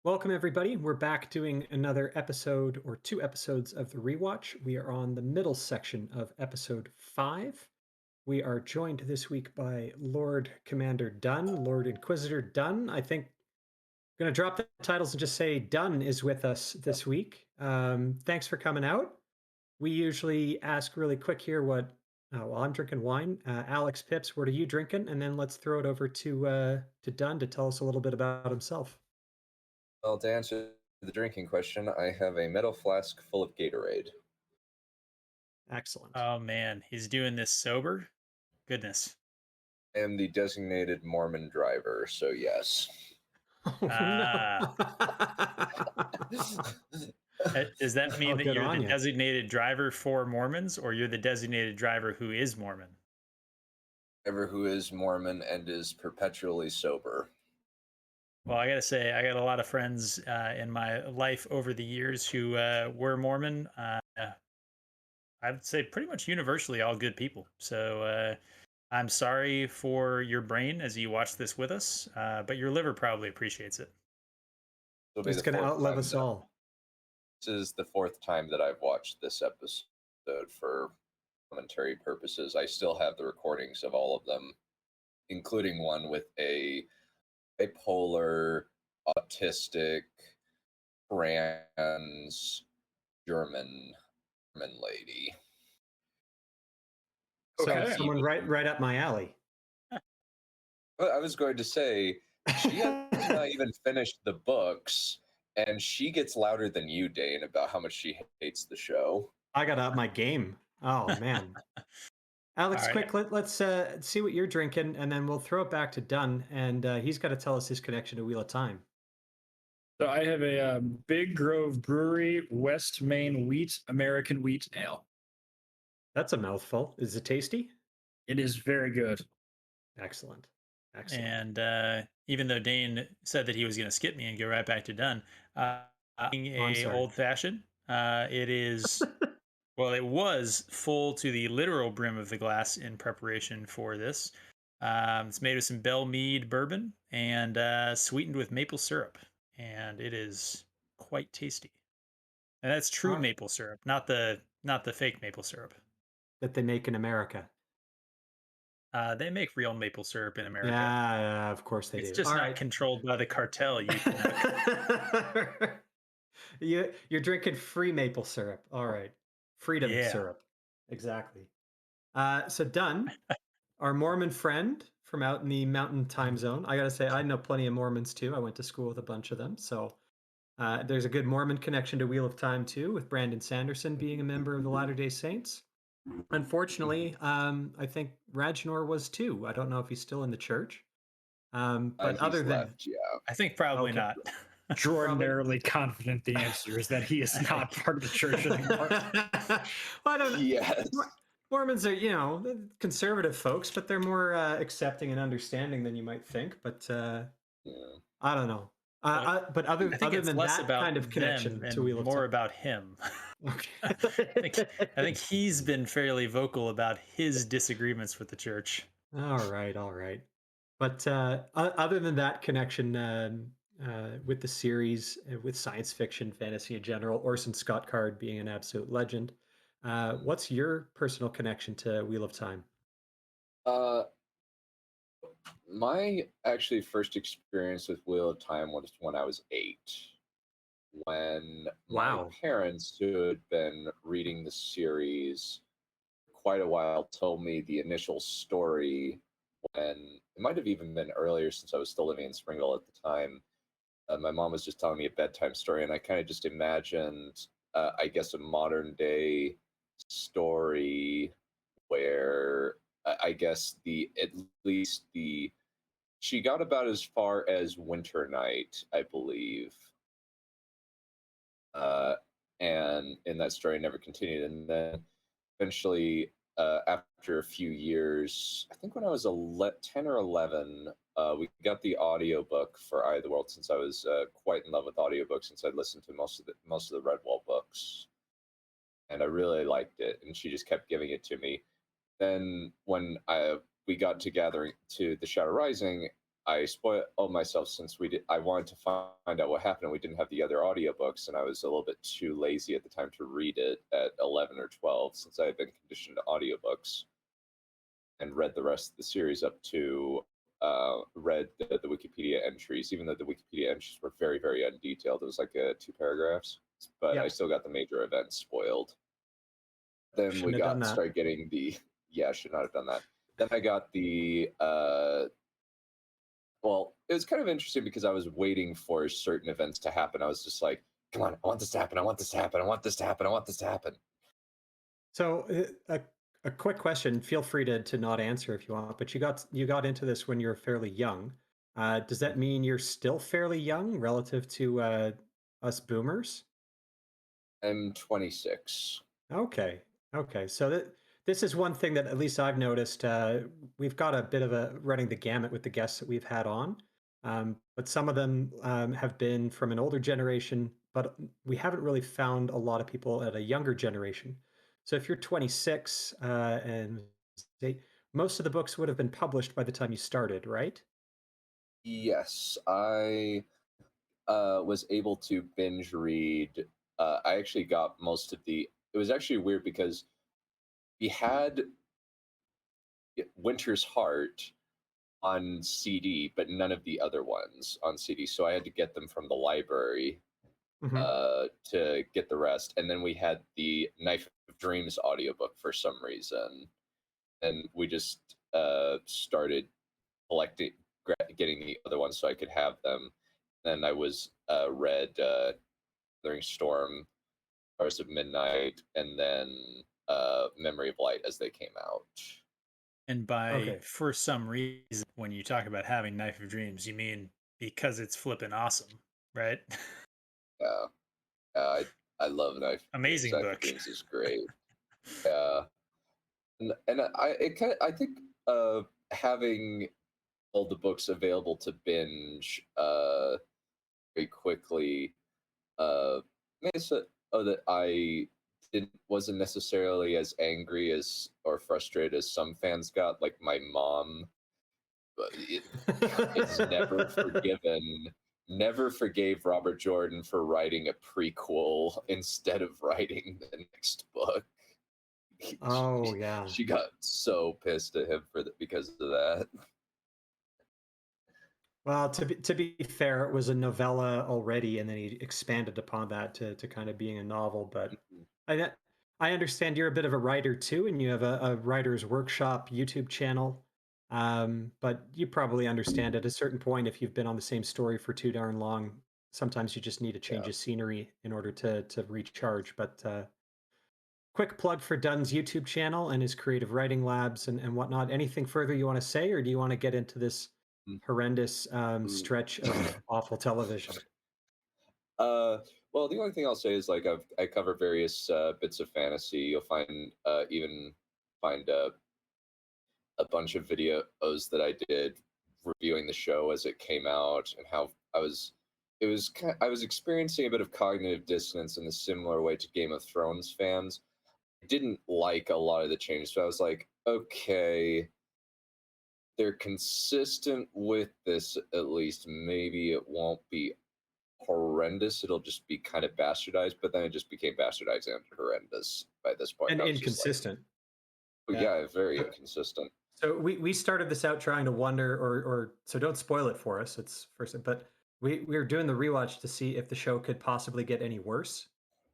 Welcome, everybody. We're back doing another episode or two episodes of the rewatch. We are on the middle section of episode 5. We are joined this week by Lord Commander Dunn, Lord Inquisitor Dunn. I think I'm going to drop the titles and just say Dunn is with us this week. Thanks for coming out. We usually ask really quick here well, I'm drinking wine. Alex Pips, what are you drinking? And then let's throw it over to Dunn to tell us a little bit about himself. Well, to answer the drinking question, I have a metal flask full of Gatorade. Excellent. Oh man, he's doing this sober? Goodness. I am the designated Mormon driver, so yes. Oh no. Does that mean Oh, that good you're on the you. designated driver for Mormons, or you're the designated driver who is Mormon? Driver who is Mormon and is perpetually sober. Well, I gotta say, I got a lot of friends in my life over the years who were Mormon. I'd say pretty much universally all good people. So I'm sorry for your brain as you watch this with us, but your liver probably appreciates it. It'll be It's the going to fourth outlive time us that all. this is the fourth time that I've watched this episode for commentary purposes. I still have the recordings of all of them, including one with a bipolar, autistic, trans German lady. So Okay. someone right up my alley. But I was going to say, she has not even finished the books, and she gets louder than you, Dane, about how much she hates the show. I got out my game. Oh man. Alex, All right. quick, let's see what you're drinking, and then we'll throw it back to Dunn, and he's got to tell us his connection to Wheel of Time. So I have a Big Grove Brewery West Main Wheat American Wheat Ale. That's a mouthful. Is it tasty? It is very good. Excellent. Excellent. And even though Dane said that he was going to skip me and go right back to Dunn, being I'm a sorry. old fashioned, it is well, it was full to the literal brim of the glass in preparation for this. It's made with some Bell Mead bourbon and sweetened with maple syrup, and it is quite tasty. And that's true Ah, maple syrup, not the fake maple syrup. that they make in America. They make real maple syrup in America. Yeah, of course they It's do. just All not right. controlled by the cartel. You're drinking free maple syrup. All right. Freedom Yeah. syrup. Exactly. So Dunn, our Mormon friend from out in the mountain time zone. I got to say, I know plenty of Mormons too. I went to school with a bunch of them. So there's a good Mormon connection to Wheel of Time too, with Brandon Sanderson being a member of the Latter-day Saints. Unfortunately, I think Rajnor was too. I don't know if he's still in the church. But He's other than left, yeah. I think probably Okay. not. Extraordinarily confident the answer is that he is not part of the church anymore. Well, I don't know. Yes. Mormons are, they're conservative folks, but they're more accepting and understanding than you might think. But Yeah. I don't know. But I think other it's than less that about kind of connection them to and Wheel of more Time. about him. Okay. I think he's been fairly vocal about his disagreements with the church. All right, all right. But other than that connection with the series, with science fiction, fantasy in general, Orson Scott Card being an absolute legend, what's your personal connection to Wheel of Time? Uh, my actually first experience with Wheel of Time was when I was 8. When my Wow. parents, who had been reading the series for quite a while, told me the initial story when it might have even been earlier since I was still living in Springville at the time. My mom was just telling me a bedtime story, and I kind of just imagined, I guess, a modern day story where I guess at least she got about as far as Winter Night, I believe, uh, and in that story never continued. And then eventually, after a few years, I think when I was 10 or 11, we got the audiobook for Eye of the World, since I was quite in love with audiobooks, since I'd listened to most of the Redwall books, and I really liked it. And she just kept giving it to me. Then when we got to the Shadow Rising, I spoiled myself since I wanted to find out what happened. We didn't have the other audiobooks, and I was a little bit too lazy at the time to read it at 11 or 12, since I had been conditioned to audiobooks, and read the rest of the series up to read the Wikipedia entries, even though the Wikipedia entries were very, very undetailed. It was like 2 paragraphs, but I Yep. still got the major events spoiled. Then we Shouldn't have done that. started getting the yeah, I should not have done that. Then I got the well, it was kind of interesting because I was waiting for certain events to happen. I was just like, come on, I want this to happen. I want this to happen. I want this to happen. I want this to happen. So a quick question. Feel free to not answer if you want, but you got into this when you were fairly young. Does that mean you're still fairly young relative to us boomers? I'm 26. Okay. Okay. So this is one thing that at least I've noticed. We've got a bit of a running the gamut with the guests that we've had on, but some of them have been from an older generation, but we haven't really found a lot of people at a younger generation. So if you're 26 and say, most of the books would have been published by the time you started, right? Yes, I was able to binge read. I actually got most of the. It was actually weird because we had Winter's Heart on CD, but none of the other ones on CD. So I had to get them from the library Hmm. to get the rest. And then we had the Knife of Dreams audiobook for some reason. And we just started collecting, getting the other ones so I could have them. Then I was read Gathering Storm, Stars of Midnight, and then Memory of Light as they came out. And by Okay. for some reason, when you talk about having Knife of Dreams, you mean because it's flipping awesome, right? Yeah, I love Knife of Dreams. Amazing Knife of book. Dreams is great. Yeah, and I think having all the books available to binge very quickly made it so that I didn't wasn't necessarily as angry as or frustrated as some fans got. Like my mom, is never forgiven. Never forgave Robert Jordan for writing a prequel instead of writing the next book. Oh yeah. She got so pissed at him because of that. Well, to be fair, it was a novella already, and then he expanded upon that to kind of being a novel. But I I understand you're a bit of a writer too, and you have a writer's workshop YouTube channel. But you probably understand at a certain point if you've been on the same story for too darn long, sometimes you just need a change Yeah. of scenery in order to recharge. But quick plug for Dunn's YouTube channel and his creative writing labs and whatnot. Anything further you want to say, or do you want to get into this horrendous Mm. stretch of awful television? Uh, well, the only thing I'll say is like I cover various bits of fantasy. You'll even find a bunch of videos that I did reviewing the show as it came out and how I was experiencing a bit of cognitive dissonance in a similar way to Game of Thrones fans. I didn't like a lot of the changes, so I was like, okay, they're consistent with this at least. Maybe it won't be horrendous. It'll just be kind of bastardized, but then it just became bastardized and horrendous by this point. And And I was just like, inconsistent. oh, Yeah. yeah, very inconsistent. So we started this out trying to wonder, or so don't spoil it for us. It's first, but we were doing the rewatch to see if the show could possibly get any worse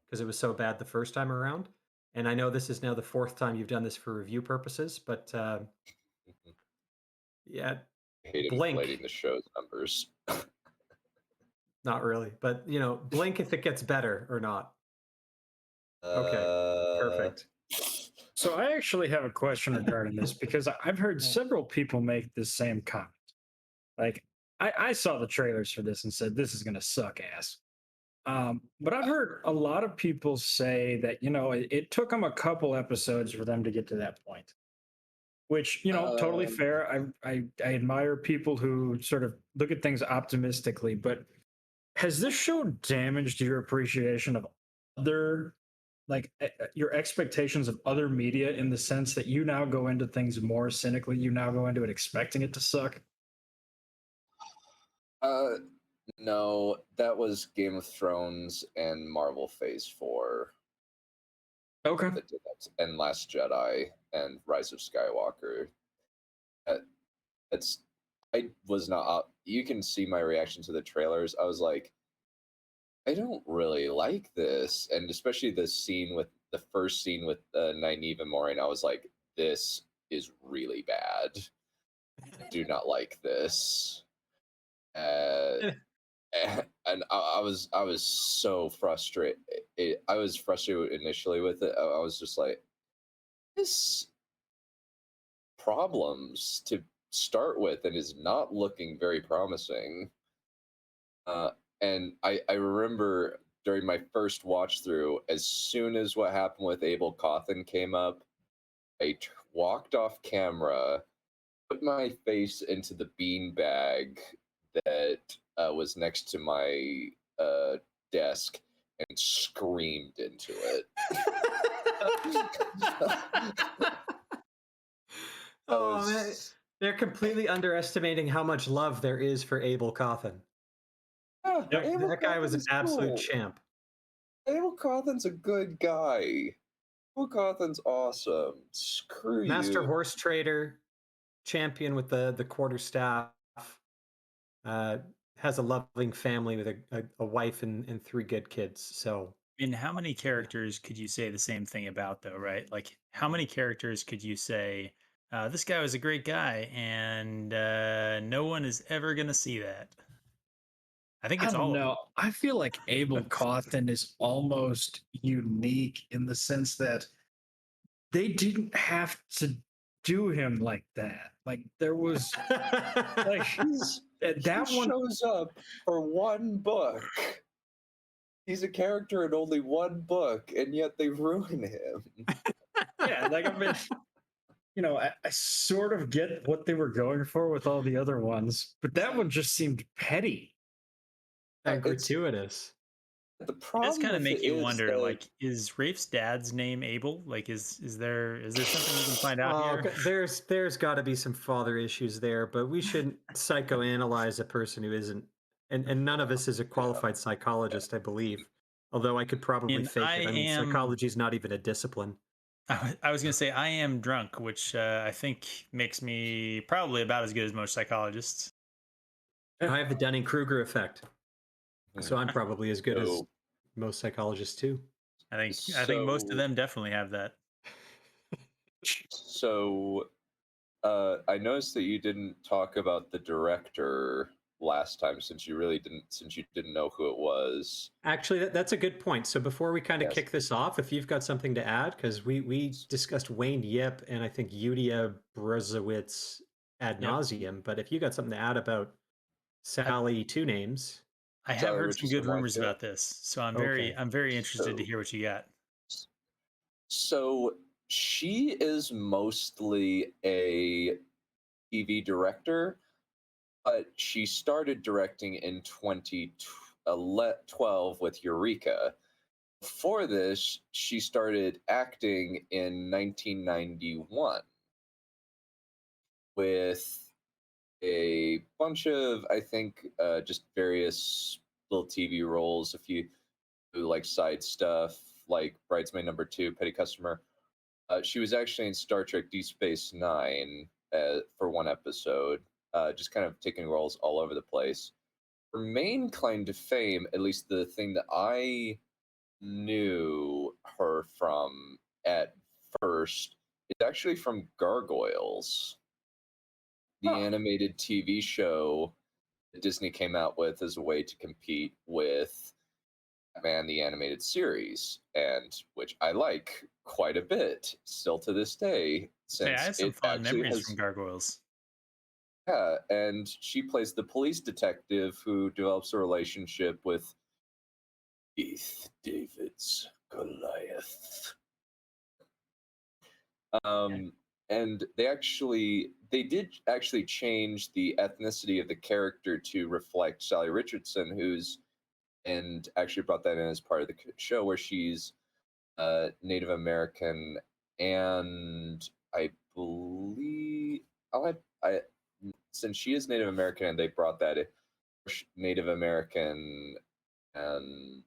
because it was so bad the first time around. And I know this is now the fourth time you've done this for review purposes, but yeah, I hate inflating blink. the show's numbers. Not really, but blink if it gets better or not. Okay, Uh, perfect. So I actually have a question regarding this because I've heard several people make this same comment. Like, I saw the trailers for this and said this is going to suck ass. But I've heard a lot of people say that it took them a couple episodes for them to get to that point, which totally um, fair. I admire people who sort of look at things optimistically, but has this show damaged your appreciation of other your expectations of other media in the sense that you now go into things more cynically, you now go into it expecting it to suck? Uh, no, that was Game of Thrones and Marvel Phase 4 Okay. that did that, and Last Jedi and Rise of Skywalker. That, that's I was not. You can see my reaction to the trailers. I was like, I don't really like this, and especially the first scene with Nynaeve and Moraine. I was like, this is really bad. I do not like this. Uh, and I was so frustrated. I was frustrated initially with it. I was just like, this problems to start with, and is not looking very promising. Uh, and I remember during my first watch through, as soon as what happened with Abel Cawthon came up, walked off camera, put my face into the bean bag that was next to my desk and screamed into it. Oh man, they're completely underestimating how much love there is for Abel Cawthon. Yeah, Yep. Abel That guy was an Cawthon's absolute cool. champ. Abel Cawthon's a good guy. Abel Cawthon's awesome. Screw Master you. horse trader, champion with the quarter staff. Uh, has a loving family with a wife and three good kids. So I mean, how many characters could you say the same thing about, though, right? Like, how many characters could you say, this guy was a great guy, and no one is ever going to see that? I think I it's don't all of them. know. I feel like Abel Cawthon is almost unique in the sense that they didn't have to do him like that. Like there was like He that one. shows up for one book. He's a character in only one book, and yet they ruin him. Yeah, like I mean, I sort of get what they were going for with all the other ones, but that one just seemed petty. and It's gratuitous. the It does problem kind of with it make you is wonder, that like, is Rafe's dad's name Abel? Like, is there something we can find out Oh, here? there's got to be some father issues there, but we shouldn't psychoanalyze a person who isn't. And none of us is a yeah, qualified psychologist, I believe. Although I could I probably mean, fake I it. I mean, am. psychology is not even a discipline. I was going to say I am drunk, which I think makes me probably about as good as most psychologists. I have the Dunning Kruger effect, hmm. so I'm probably as good as So most psychologists too. I think most of so them definitely have that. so I noticed that you didn't talk about the director last time, since you didn't know who it was. Actually, that's a good point. So before we kind of Yes. kick this off, if you've got something to add, because we discussed Wayne Yip and I think Yudia Brozowitz ad Yep. nauseum, but if you got something to add about I, Sally Two Names, I have Sally heard some good Richardson rumors Whitetail. about this, so I'm very okay. I'm very interested to So hear what you got. so she is mostly a TV director, but she started directing in 2012 with Eureka. Before this, she started acting in 1991 with a bunch of, I think, just various little TV roles, a few like side stuff, like Bridesmaid Number Two, Petty Customer. She was actually in Star Trek Deep Space Nine for one episode, just kind of taking roles all over the place. Her main claim to fame, at least the thing that I knew her from at first, is actually from Gargoyles, the Huh. animated TV show that Disney came out with as a way to compete with Batman the animated series, and which I like quite a bit still to this day, Say, I since have some it fond actually memories from has. Gargoyles. Yeah, and she plays the police detective who develops a relationship with Keith David's Goliath. Um, and they did actually change the ethnicity of the character to reflect Sally Richardson, who's and actually brought that in as part of the show, where she's Native American, and I believe I since she is Native American and they brought that in, Native American and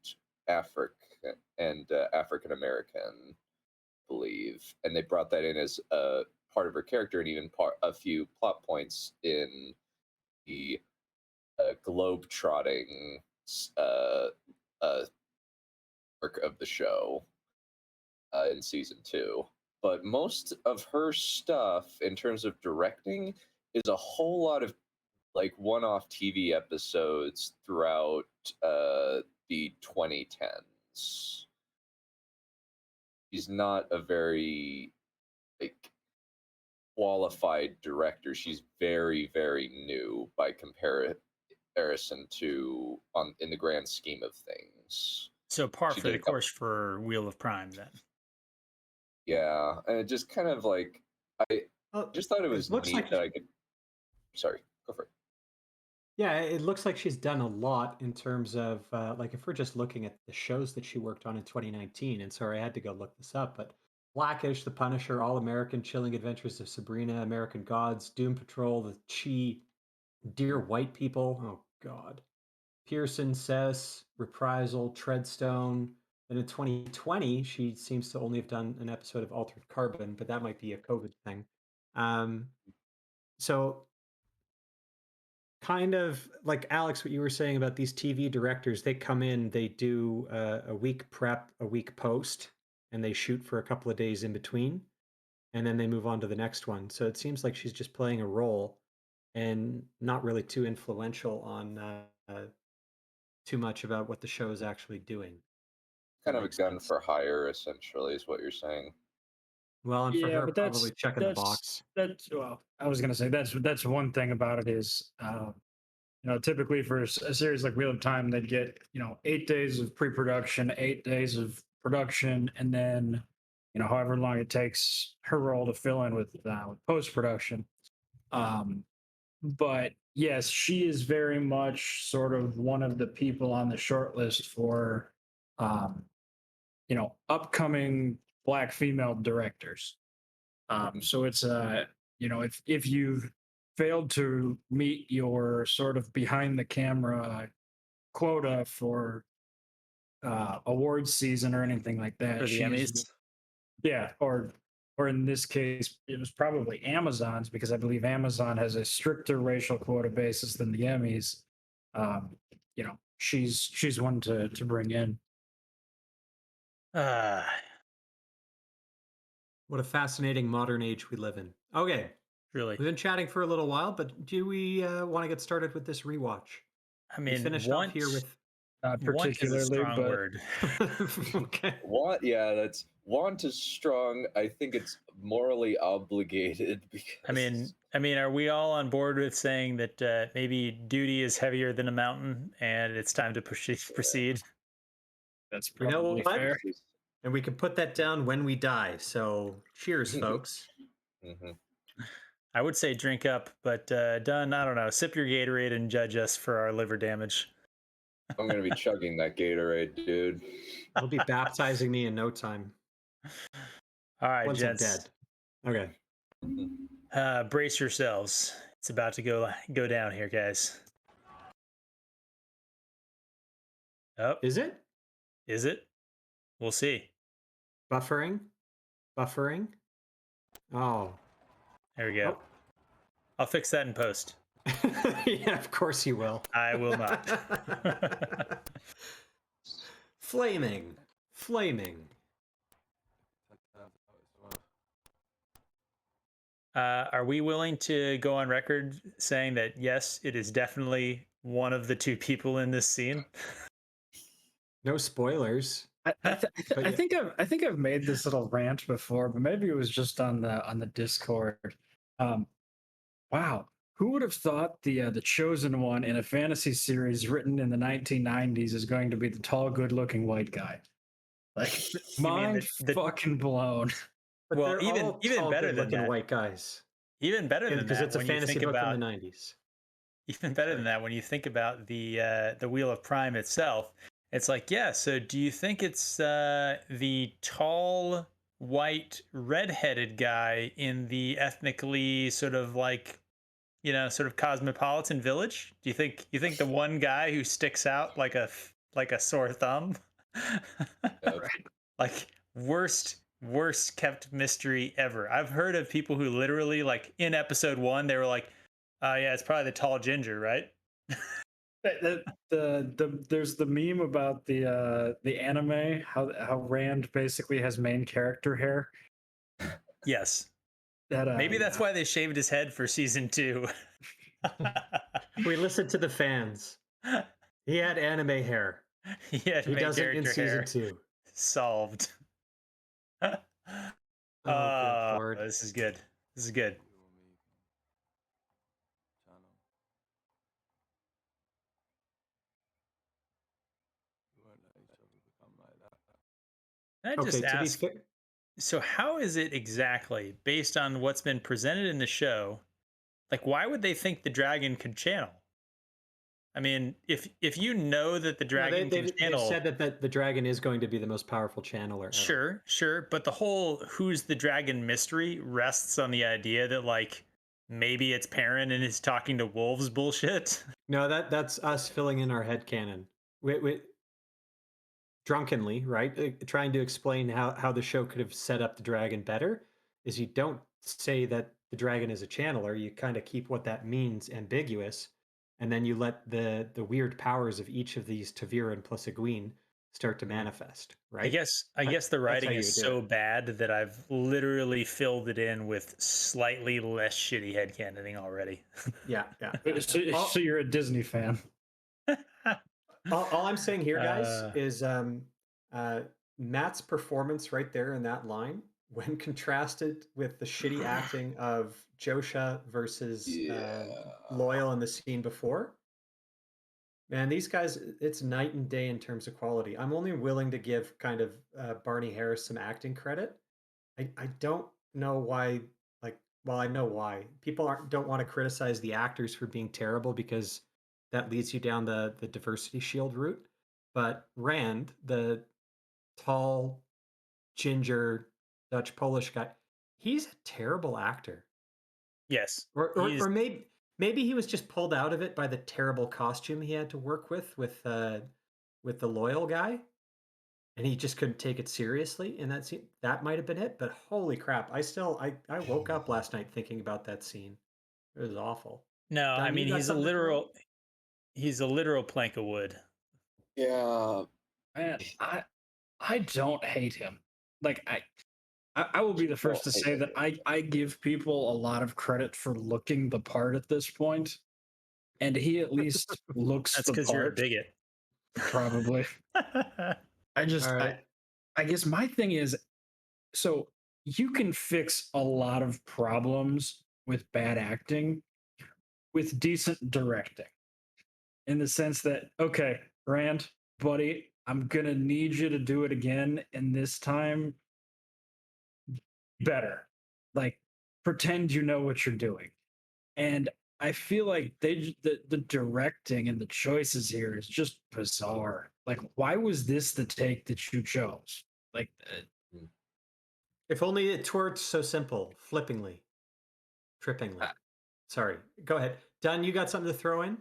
African American, believe, and they brought that in as a part of her character, and even a few plot points in the globe trotting uh, uh, arc of the show in season 2. But most of her stuff, in terms of directing, is a whole lot of like one-off TV episodes throughout the 2010s. She's not a very like qualified director. She's very, very new by comparison to in the grand scheme of things. So par She for did the a couple, course for Wheel of Prime then. yeah, and it just kind of like I Well, just thought it was it looks neat like that I could. Sorry, go for it. yeah, it looks like she's done a lot in terms of like if we're just looking at the shows that she worked on in 2019. And sorry, I had to go look this up, but Blackish, The Punisher, All American, Chilling Adventures of Sabrina, American Gods, Doom Patrol, The Chi, Dear White People. Oh God, Pearson says Reprisal, Treadstone. And in 2020, she seems to only have done an episode of Altered Carbon, but that might be a COVID thing. Um, so kind of like Alex, what you were saying about these TV directors, they come in, they do a week prep, a week post, and they shoot for a couple of days in between, and then they move on to the next one. So it seems like she's just playing a role and not really too influential on too much about what the show is actually doing. Kind That of a makes gun sense. for hire, essentially, is what you're saying. Well, and for Yeah, her, but probably checking the that's box. that's well, I was gonna say that's one thing about it is typically for a series like Wheel of Time, they'd get 8 days of pre-production, 8 days of production, and then however long it takes her role to fill in with post-production. But yes, she is very much sort of one of the people on the short list for um, upcoming Black female directors. So it's if you've failed to meet your sort of behind the camera quota for awards season or anything like that, For the she is, Emmys. yeah, or in this case it was probably Amazon's, because I believe Amazon has a stricter racial quota basis than the Emmys. She's one to bring in. Uh, What a fascinating modern age we live in. Okay, really. we've been chatting for a little while, but do we want to get started with this rewatch? I We mean, finished off here with Not want is a particularly, strong but word. okay. Want, yeah, that's want is strong. I think it's morally obligated because I mean, are we all on board with saying that maybe duty is heavier than a mountain, and it's time to proceed? that's You know probably what? fair. And we can put that down when we die. So cheers, folks. Mhm. I would say drink up, but Dunn, I don't know. Sip your Gatorade and judge us for our liver damage. I'm gonna be chugging that Gatorade, dude. You'll be baptizing me in no time. All right, Once I'm gents. dead. Okay. Mhm. Brace yourselves. It's about to go down here, guys. Oh, Is it is it? We'll see. buffering? Buffering? Oh. There we go. Oh. I'll fix that in post. Yeah, of course you will. I will not. Flaming. Flaming. Are we willing to go on record saying that yes, it is definitely one of the two people in this scene? No spoilers. But I yeah. think I've made this little rant before, but maybe it was just on the Discord. Wow, who would have thought the chosen one in a fantasy series written in the 1990s is going to be the tall, good-looking white guy? Like, You mean mind fucking blown. But well, they're even all even tall, better than good-looking that. white guys. Even better than Because that, it's a when you fantasy think book from about the 90s. even better Sorry. than that, when you think about the Wheel of Prime itself, it's like, yeah. So, do you think it's the tall, white, redheaded guy in the ethnically sort of like sort of cosmopolitan village? Do you think the one guy who sticks out like a sore thumb? Yep. Right. Like worst kept mystery ever. I've heard of people who literally like in episode 1 they were like, yeah, it's probably the tall ginger, right? There's the meme about the anime, how Rand basically has main character hair. Yes. That Maybe that's yeah. why they shaved his head for season 2. We listened to the fans. He had anime hair. He had He main doesn't in character season hair. 2. Solved. Oh, good lord. This is good. This is good. Can I Okay, just to be ask, fair, so how is it exactly based on what's been presented in the show? Like, why would they think the dragon could channel? I mean, if you know that the no, dragon can they've channel, said that the dragon is going to be the most powerful channeler ever. sure, but the whole who's the dragon mystery rests on the idea that like maybe it's Perrin and is talking to wolves bullshit. No, that's us filling in our headcanon. We drunkenly, right? Trying to explain how the show could have set up the dragon better is you don't say that the dragon is a channeler. You kind of keep what that means ambiguous, and then you let the weird powers of each of these Taviran plus Egwene start to manifest, right? I guess the That's how writing you is would do so it. bad that I've literally filled it in with slightly less shitty headcanoning already. Yeah, yeah. So you're a Disney fan. All I'm saying here, guys, Uh, is Matt's performance right there in that line, when contrasted with the shitty acting of Josha versus Yeah. Loyal in the scene before. Man, these guys, it's night and day in terms of quality. I'm only willing to give kind of Barney Harris some acting credit. I don't know why, like, well, I know why. People don't want to criticize the actors for being terrible because that leads you down the diversity shield route. But Rand, the tall, ginger, Dutch Polish guy, he's a terrible actor. yes, Or maybe he was just pulled out of it by the terrible costume he had to work with the loyal guy, and he just couldn't take it seriously. And that might have been it. But holy crap, I woke up last night thinking about that scene. It was awful. no, I Don, you mean got something to throw in? he's a literal plank of wood. Yeah. Man, I don't hate him. Like I will be the first to say that I give people a lot of credit for looking the part at this point, and he at least looks That's the because you're a part. bigot. Probably. I just All right. I guess my thing is, so you can fix a lot of problems with bad acting with decent directing, in the sense that, okay, Rand, buddy, I'm gonna need you to do it again, and this time better. Like, pretend you know what you're doing. And I feel like the directing and the choices here is just bizarre. Like, why was this the take that you chose? Like, If only it were so simple, flippingly, trippingly. Sorry, go ahead. Don, you got something to throw in?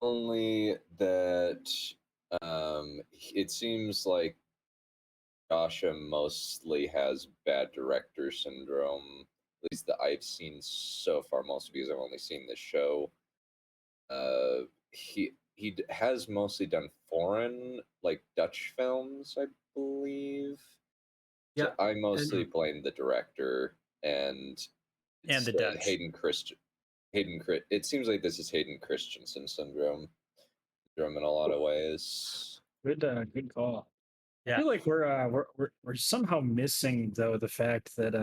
Only that it seems like Joshua mostly has bad director syndrome, at least that I've seen so far, mostly because I've only seen this show. He has mostly done foreign, like Dutch films, I believe. Yeah. So I mostly blame the director and And the Dutch. It seems like this is Hayden Christensen syndrome in a lot of ways. good call. I Yeah. feel like we're somehow missing, though, the fact that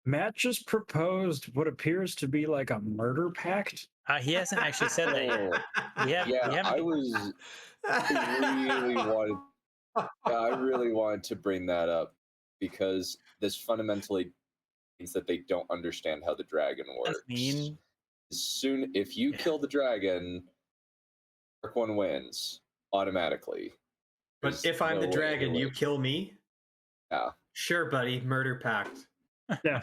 Matt just proposed what appears to be like a murder pact. He hasn't actually said that yet. We haven't. I really wanted to bring that up because this fundamentally means that they don't understand how the dragon works. Mean. If you kill the dragon, Dark One wins automatically. But if I'm the dragon, you kill me? Yeah. Sure, buddy. Murder pact. Yeah.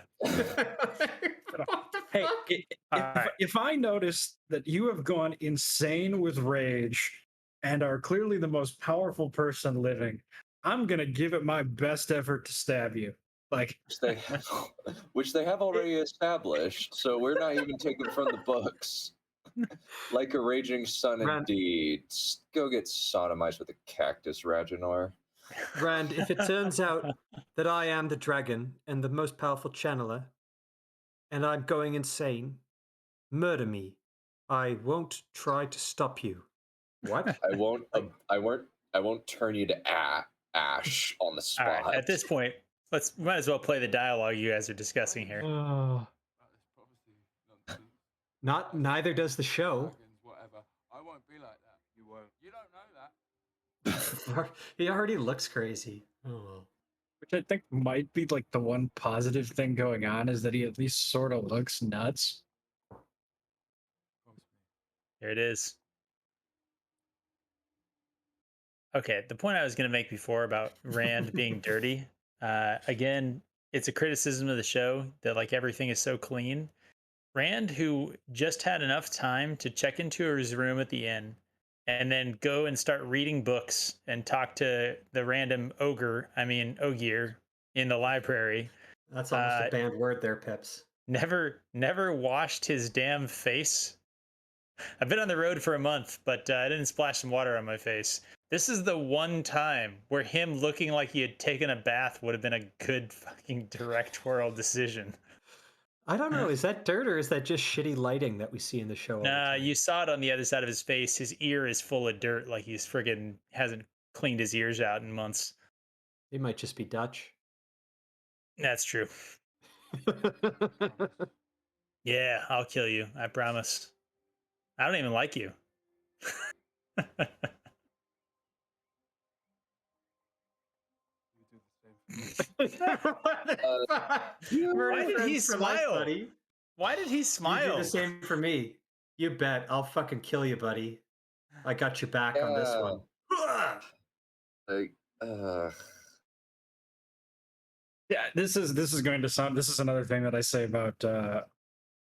Hey, All right. if I notice that you have gone insane with rage and are clearly the most powerful person living, I'm gonna give it my best effort to stab you. Like, which they which they have already established, so we're not even taken from the books. Like a raging sun, Rand, indeed. Go get sodomized with a cactus, Raginor. Rand, if it turns out that I am the dragon and the most powerful channeler, and I'm going insane, murder me. I won't try to stop you. What? I won't. I won't turn you to ash on the All right. spot. At this point, might as well play the dialogue you guys are discussing here. Oh, neither does the show. Whatever. I won't be like that. You won't. You don't know that. He already looks crazy. Oh. which I think might be like the one positive thing going on is that he at least sort of looks nuts. There it is. Okay, the point I was going to make before about Rand being dirty, again, it's a criticism of the show that like everything is so clean. Rand, who just had enough time to check into his room at the inn and then go and start reading books and talk to the random ogier in the library, That's almost a banned word there, Pips. never washed his damn face. I've been on the road for a month, but I didn't splash some water on my face. This is the one time where him looking like he had taken a bath would have been a good fucking directorial decision. I don't know. Is that dirt or is that just shitty lighting that we see in the show? All the Nah, time? you saw it on the other side of his face. His ear is full of dirt, like he's friggin' hasn't cleaned his ears out in months. He might just be Dutch. That's true. Yeah, I'll kill you. I promise. I don't even like you. Why did he smile? Buddy. Why did he You smile? do the same for me. You bet. I'll fucking kill you, buddy. I got your back on this one. Like, Yeah, this is going to sound. This is another thing that I say about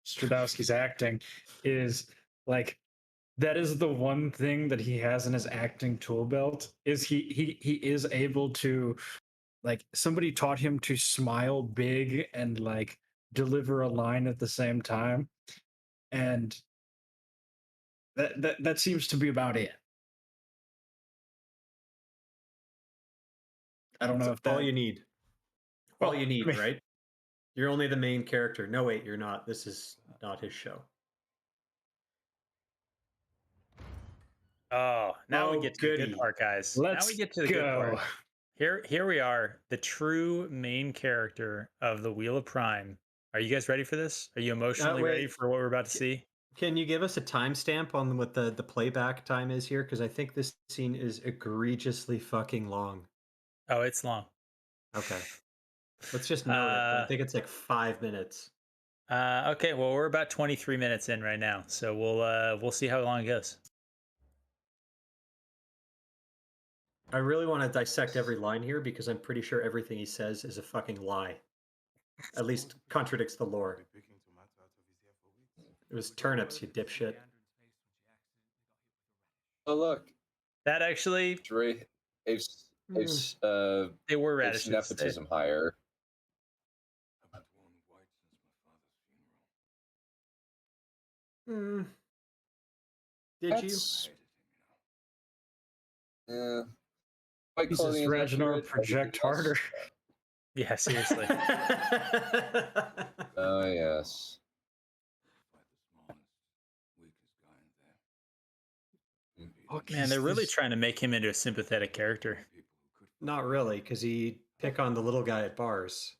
Stradowski's acting is like that is the one thing that he has in his acting tool belt is he is able to like somebody taught him to smile big and like deliver a line at the same time, and that seems to be about it. I don't know if all that you need. Well, All you need, I mean- right? You're only the main character. No, wait, you're not. This is not his show. Oh, now we Oh, get to the goody. good part, guys. Let's now we get to the good go. part. Here we are, the true main character of the Wheel of Prime. Are you guys ready for this? Are you emotionally ready wait. for what we're about to see? Can you give us a timestamp on what the playback time is here? Because I think this scene is egregiously fucking long. Oh, it's long. Okay. Let's just note it. But I think it's like 5 minutes. Okay, well, we're about 23 minutes in right now, so we'll see how long it goes. I really want to dissect every line here because I'm pretty sure everything he says is a fucking lie. At least contradicts the lore. It was turnips, you dipshit. oh look, That actually, it's they were it's radishes. nepotism hire. Mm. Did That's, yeah. White Jesus, clothing is Reginald, accurate, project everything else- harder. Yeah, seriously. Oh yes. Man, they're really trying to make him into a sympathetic character. Not really, because he pick on the little guy at bars.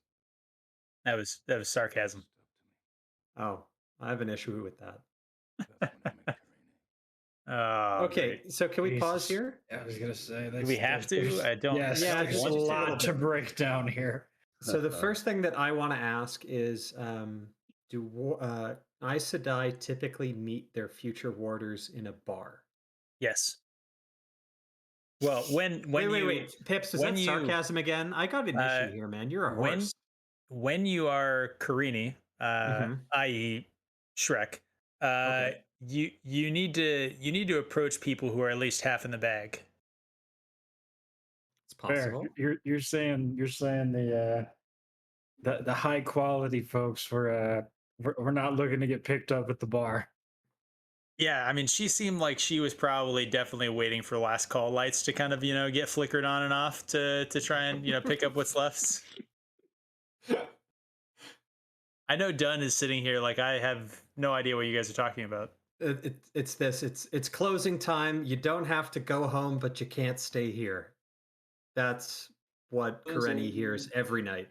That was sarcasm. Oh, I have an issue with that. Oh, Okay, so can we pause Jesus. here? I was gonna say do we have there's- to? I don't. Yes, Yeah, there's just a a little lot to bit. break down here. So the first thing that I want to ask is, do Aes Sedai typically meet their future warders in a bar? Yes. Well, when Wait, Pips, is when that you- sarcasm again? I got an issue here, man. You're a when horse. when you are Karini, Mhm. i.e., Shrek. Okay, You need to approach people who are at least half in the bag. it's Fair. possible. You're saying the high quality folks we're not looking to get picked up at the bar. Yeah, I mean, she seemed like she was probably definitely waiting for last call lights to kind of get flickered on and off to try and pick up what's left. I know Dunn is sitting here like I have no idea what you guys are talking about. It's this. It's closing time. You don't have to go home, but you can't stay here. That's what Karenni hears Closing, every night.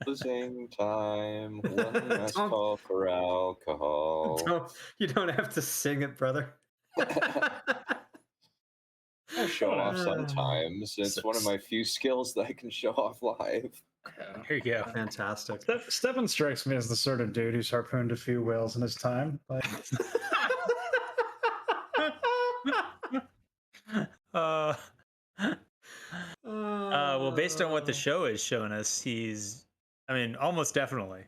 closing time. One last don't call for alcohol. you don't have to sing it, brother. I show off Ah, sometimes. So, It's one of my few skills that I can show off live. Yeah. here you go. fantastic. Stefan strikes me as the sort of dude who's harpooned a few whales in his time. Like, uh, well, based on what the Uh, show has shown us, I mean, almost definitely.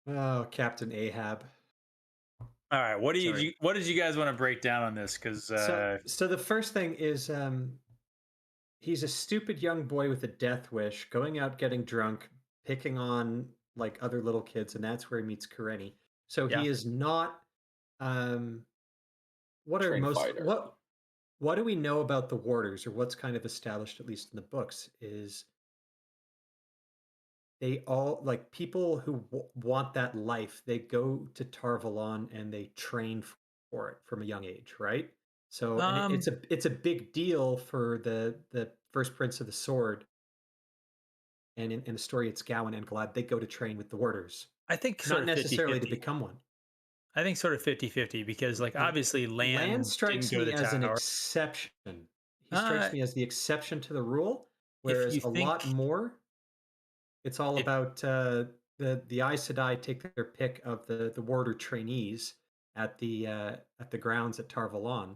oh, Captain Ahab. All right, Sorry. what did you guys want to break down on this? Because So the first thing is he's a stupid young boy with a death wish, going out getting drunk, picking on like other little kids, and that's where he meets Karenni. So yeah, he is not um what are Trained most fighter. what do we know about the warders, or what's kind of established at least in the books is they all like people who want that life, they go to Tarvalon and they train for it from a young age, right? So and um, it's a big deal for the first prince of the sword, and in the story it's Gawain and Galad, they go to train with the warders, I think sort not of necessarily to 50-50. become one. I think sort of 50-50 because like Now, obviously Land Land didn't strikes go to me the as an tower. exception. He strikes Uh, me as the exception to the rule, if whereas you a lot think more, it's all if about the Aes Sedai take their pick of the warder trainees at the grounds at Tarvalon,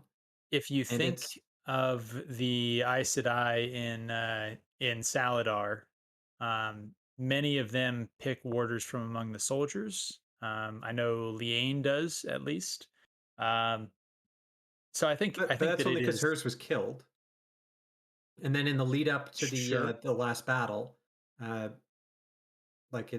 if you and think it's of the Aes Sedai in Saladar, many of them pick warders from among the soldiers. I know Liane does at least. Um, so I but think that's that only it because is hers was killed, and then in the lead up to sure. the last battle, uh, like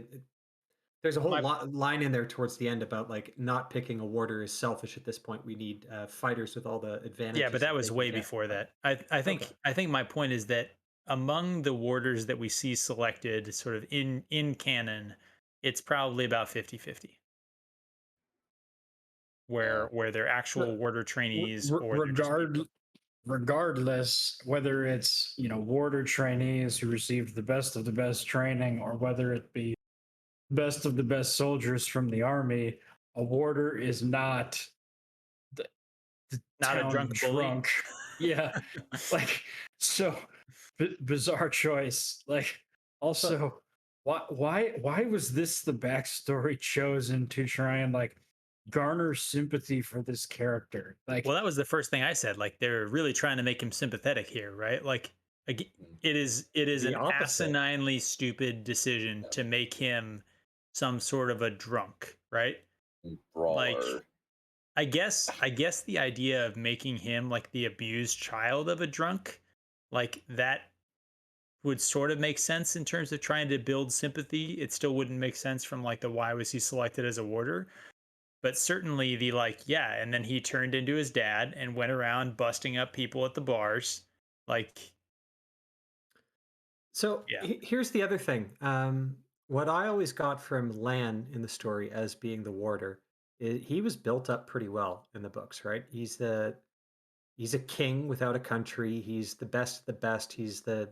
there's a whole My line in there towards the end about like not picking a warder is selfish at this point. We need fighters with all the Yeah, but advantages that that they was can way get. before But that. okay, I think my point is that among the warders that we see selected sort of in canon, it's probably about 50-50 Yeah. where they're actual But warder trainees r- or they're just regard people. regardless whether it's warder trainees who received the best of the best training or whether it be best of the best soldiers from the army, a warder is not the, the Not a town drunk bully. drunk. Yeah, like, so bizarre choice. Like, so also, why was this the backstory chosen to try and like garner sympathy for this character? Well, Like, that was the first thing I said. Like they're really trying to make him sympathetic here, right? Like Mm. it is the an opposite. asininely stupid decision Yeah. to make him some sort of a drunk, right? Like Brawler. I guess the idea of making him like the abused child of a drunk, like that would sort of make sense in terms of trying to build sympathy. It still wouldn't make sense from like the why was he selected as a warder, but certainly the like yeah, and then he turned into his dad and went around busting up people at the bars. Like So yeah. here's the other thing. What I always got from Lan in the story as being the warder, he was built up pretty well in the books, right? He's a king without a country. He's the best of the best. He's the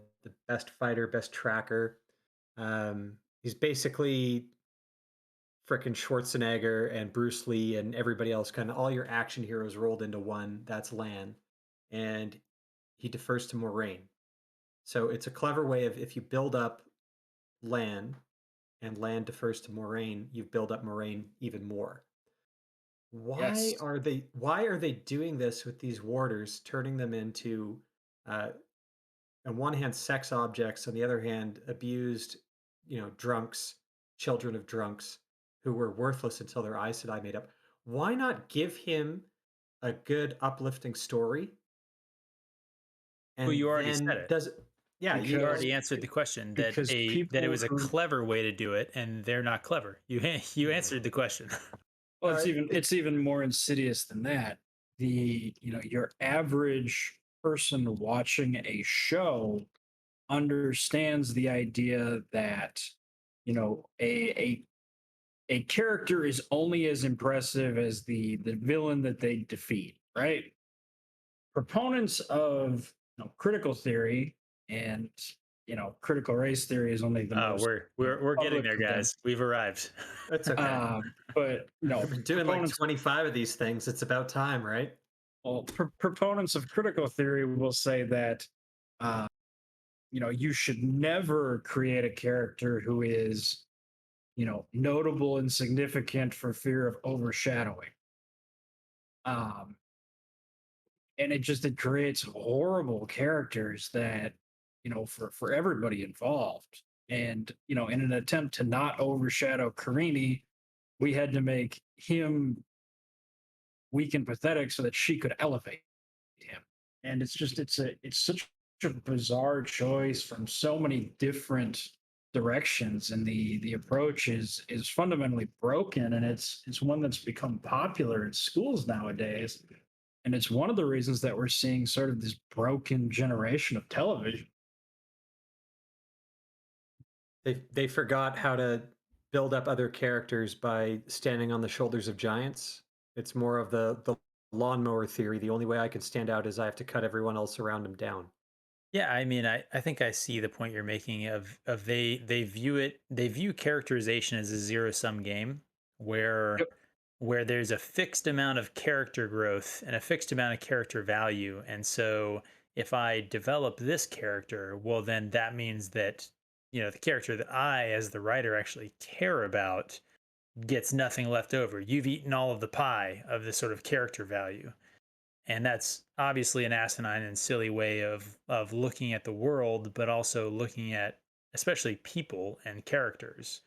best fighter, best tracker. He's basically frickin' Schwarzenegger and Bruce Lee and everybody else, kind of all your action heroes rolled into one. That's Lan, and he defers to Moraine. So it's a clever way of if you build up Lan and Lan defers to Moraine, you've built up Moraine even more. yes, Why are they doing this with these warders, turning them into uh, on one hand sex objects, on the other hand abused, drunks, children of drunks. who were worthless until their Aes Sedai made up. Why not give him a good uplifting story? Well, And you already said then it. does it? Yeah, You Because already answered the question that because that it people was a who clever way to do it, and they're not clever. You answered the question. well, All right. it's even more insidious than that. Your average person watching a show understands the idea that a character is only as impressive as the villain that they defeat, right? Proponents of critical theory and critical race theory is only the Oh, most we're getting public there, of them. guys. We've arrived. That's okay. But We've been doing like proponents 25 of these things. It's about time, right? well, proponents of critical theory will say that you should never create a character who is notable and significant for fear of overshadowing. Um, and it creates horrible characters that for everybody involved. And in an attempt to not overshadow Karini, we had to make him weak and pathetic so that she could elevate him. And it's such a bizarre choice from so many different directions, and the approach is fundamentally broken, and it's one that's become popular in schools nowadays, and it's one of the reasons that we're seeing sort of this broken generation of television. They forgot how to build up other characters by standing on the shoulders of giants. It's more of the lawnmower theory. The only way I can stand out is I have to cut everyone else around him down. Yeah, I mean, I think I see the point you're making of they view characterization as a zero sum game where Yep. there's a fixed amount of character growth and a fixed amount of character value. And so if I develop this character, well then that means that the character that I as the writer actually care about gets nothing left over. You've eaten all of the pie of this sort of character value. And that's obviously an asinine and silly way of looking at the world, but also looking at especially people and characters.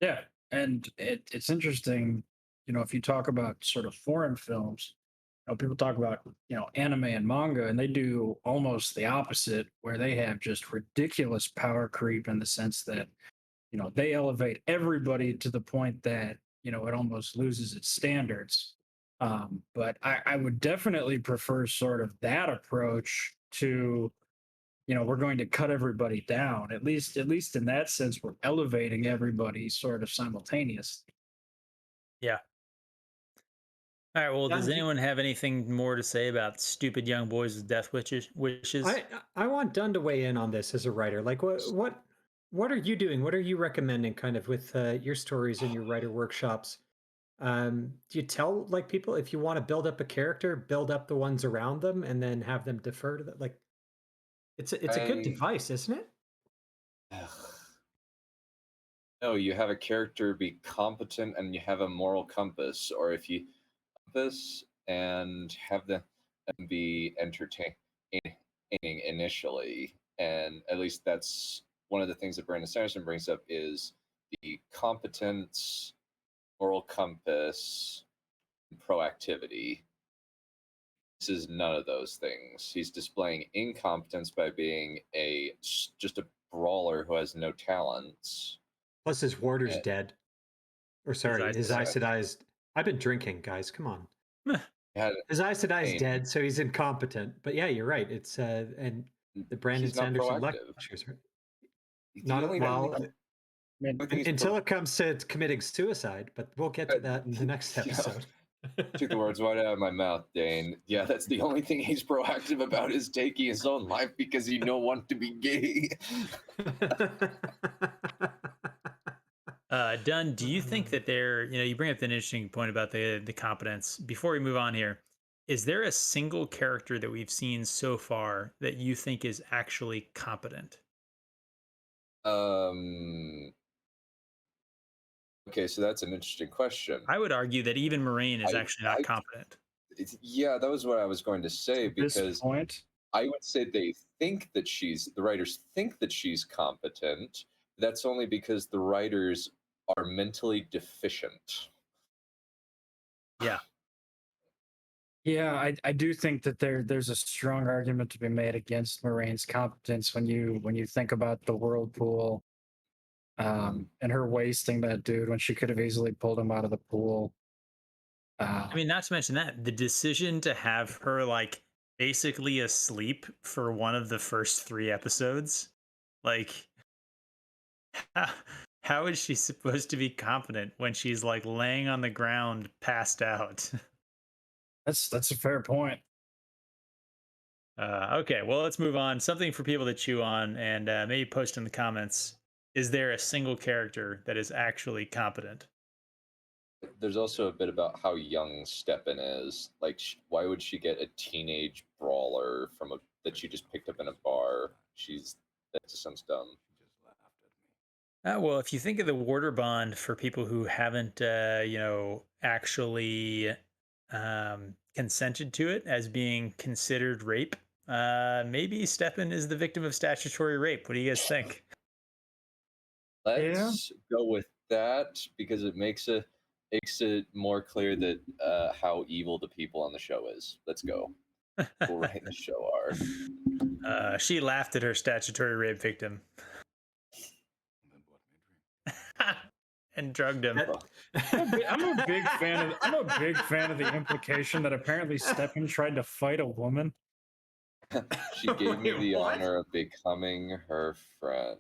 Yeah, and it's interesting, if you talk about sort of foreign films, people talk about anime and manga, and they do almost the opposite, where they have just ridiculous power creep in the sense that they elevate everybody to the point that it almost loses its standards. But I would definitely prefer sort of that approach to we're going to cut everybody down. At least in that sense, we're elevating everybody sort of simultaneously. Yeah. All right. Well, does Dunn, anyone have anything more to say about stupid young boys with death wishes? I want Dunn to weigh in on this as a writer. Like, what are you doing? What are you recommending, kind of, with your stories and your writer workshops? Do you tell like people if you want to build up a character, build up the ones around them, and then have them defer to that? Like, it's a good I device, isn't it? no, you have a character be competent and you have a moral compass, or if you compass and have them be entertaining initially, and at least that's one of the things that Brandon Sanderson brings up is the competence, moral compass, and proactivity. This is none of those things. He's displaying incompetence by being just a brawler who has no talents. Plus, his warder's And dead. Or His sorry, Aes his Sedai. Aes Sedai's. I've been drinking, guys. Come on. had His Aes Sedai's pain. dead, so he's incompetent. But yeah, you're right. It's and the Brandon He's not Sanderson proactive. lectures, right? The Not only, well I mean, only thing he's until it comes to committing suicide. But we'll get to that in the next yeah, episode. took the words right out of my mouth, Dane. Yeah, that's the only thing he's proactive about is taking his own life because he don't want to be gay. Dunn, do you think that you bring up an interesting point about the competence. Before we move on here, is there a single character that we've seen so far that you think is actually competent? um. Okay, so that's an interesting question. I would argue that even Moraine is I, actually not I, competent. yeah, that was what I was going to say at this because point, I would say the writers think that she's competent. That's only because the writers are mentally deficient. Yeah. Yeah, I do think that there's a strong argument to be made against Moraine's competence when you think about the whirlpool, and her wasting that dude when she could have easily pulled him out of the pool. I mean, not to mention that the decision to have her like basically asleep for one of the first 3 episodes, like how, how is she supposed to be competent when she's like laying on the ground passed out? That's a fair point. Okay, well, let's move on. Something for people to chew on and maybe post in the comments. Is there a single character that is actually competent? There's also a bit about how young Steppen is. Like, why would she get a teenage brawler from that she just picked up in a bar? That just sounds dumb. Well, if you think of the Warder Bond for people who haven't, actually consented to it as being considered rape, maybe Steppen is the victim of statutory rape. What do you guys think? Let's go with that because it makes it more clear that how evil the people on the show is. Let's go. People writing the show are. She laughed at her statutory rape victim and drugged him. I'm a big fan of the implication that apparently Steppen tried to fight a woman. She gave me Wait, the what? honor of becoming her friend.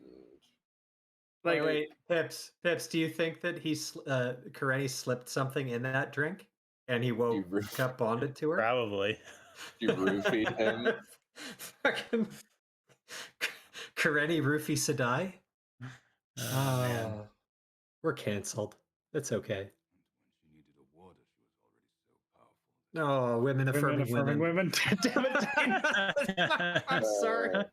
Like, wait, Pips, do you think that Karenni slipped something in that drink and he woke up bonded to her? Probably. You roofied him. Fucking Karenni Roofie Sadai. Man. We're canceled. That's okay. No, women affirming women. Damn it, Dana. I'm sorry.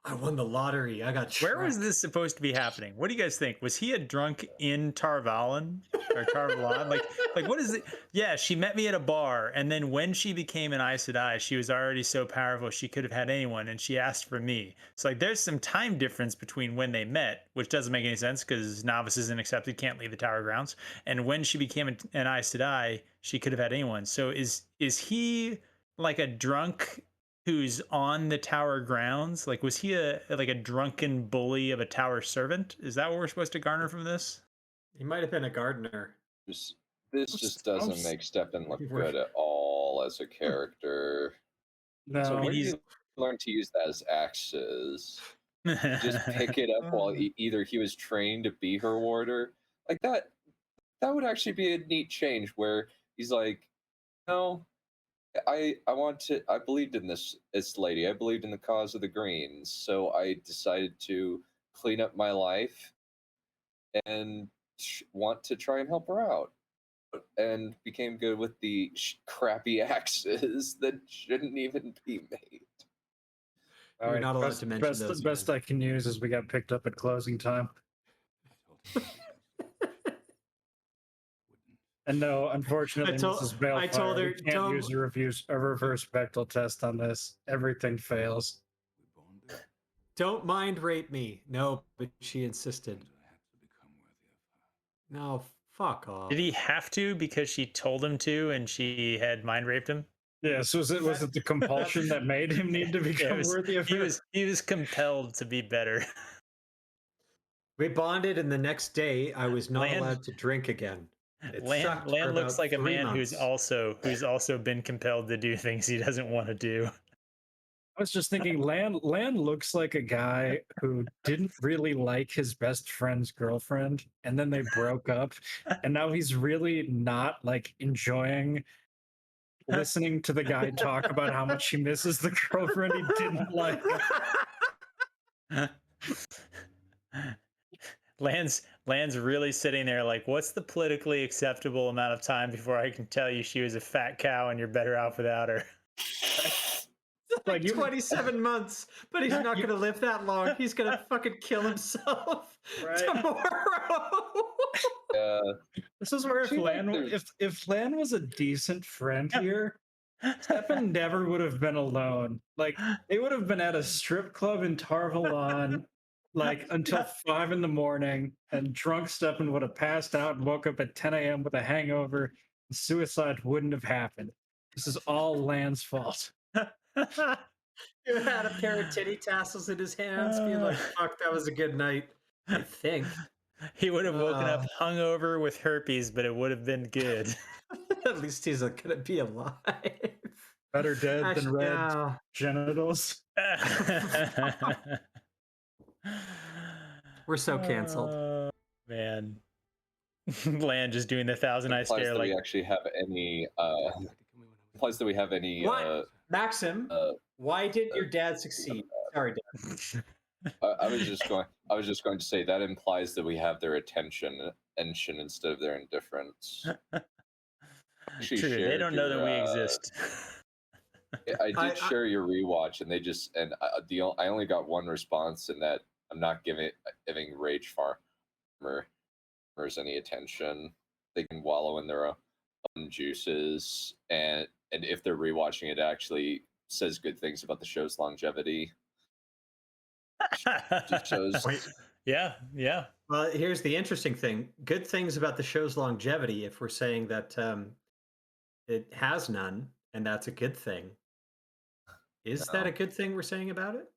I won the lottery. I got Where was Shrek. this supposed to be happening? What do you guys think? Was he a drunk in Tarvalon or Tarvalon? like what is it? Yeah, she met me at a bar, and then when she became an Aes Sedai, she was already so powerful she could have had anyone, and she asked for me. So like, there's some time difference between when they met, which doesn't make any sense because novice isn't accepted, can't leave the Tower grounds, and when she became an Aes Sedai, she could have had anyone. So is he like a drunk who's on the tower grounds? Like, was he a drunken bully of a tower servant? Is that what we're supposed to garner from this? He might have been a gardener. This just doesn't make Steppen look good at all as a character. No, So where did you learn to use that as axes? Just pick it up while either he was trained to be her warder. Like that would actually be a neat change where he's like, no, I believed in this lady. I believed in the cause of the Greens, so I decided to clean up my life and want to try and help her out, and became good with the crappy axes that shouldn't even be made. You're not allowed to mention those. Best I can use is we got picked up at closing time. And no, unfortunately, Mrs. Balefire, I told her, we can't use a reverse Bechtel test on this. Everything fails. Don't mind rape me. No, but she insisted. No, fuck off. Did he have to because she told him to and she had mind raped him? Yes, was it the compulsion that made him need to become worthy of her? He was compelled to be better. We bonded, and the next day I was not allowed to drink again. Land looks like a man who's also been compelled to do things he doesn't want to do. I was just thinking, Land looks like a guy who didn't really like his best friend's girlfriend, and then they broke up, and now he's really not like enjoying listening to the guy talk about how much he misses the girlfriend he didn't like. Land's really sitting there like, what's the politically acceptable amount of time before I can tell you she was a fat cow and you're better off without her? Like 27 months, but he's not going to live that long. He's going to fucking kill himself tomorrow. This is where if Lan was a decent friend here, Steppen never would have been alone. Like, they would have been at a strip club in Tarvalon like until 5 in the morning, and drunk Stefan would have passed out and woke up at 10 a.m. with a hangover. Suicide wouldn't have happened. This is all Land's fault. You had a pair of titty tassels in his hands, being like, "Fuck, that was a good night." I think. He would have woken up hungover with herpes, but it would have been good. At least he's gonna be alive. Better dead than red Yeah. genitals. We're so canceled. Man. Land just doing the thousand eye Implies stare that like we actually have any. Implies that we have any. What? Maxim, why didn't your dad succeed? Sorry, Dad. I was just going. I was just going to say that implies that we have their attention instead of their indifference. Actually true. They shared don't know your, that we exist. I did share your rewatch, and they just I only got one response, and that I'm not giving Rage Farmers any attention. They can wallow in their own juices, and if they're rewatching it, actually says good things about the show's longevity. Wait. Yeah. Well, here's the interesting thing. Good things about the show's longevity, if we're saying that it has none, and that's a good thing. Is that a good thing we're saying about it?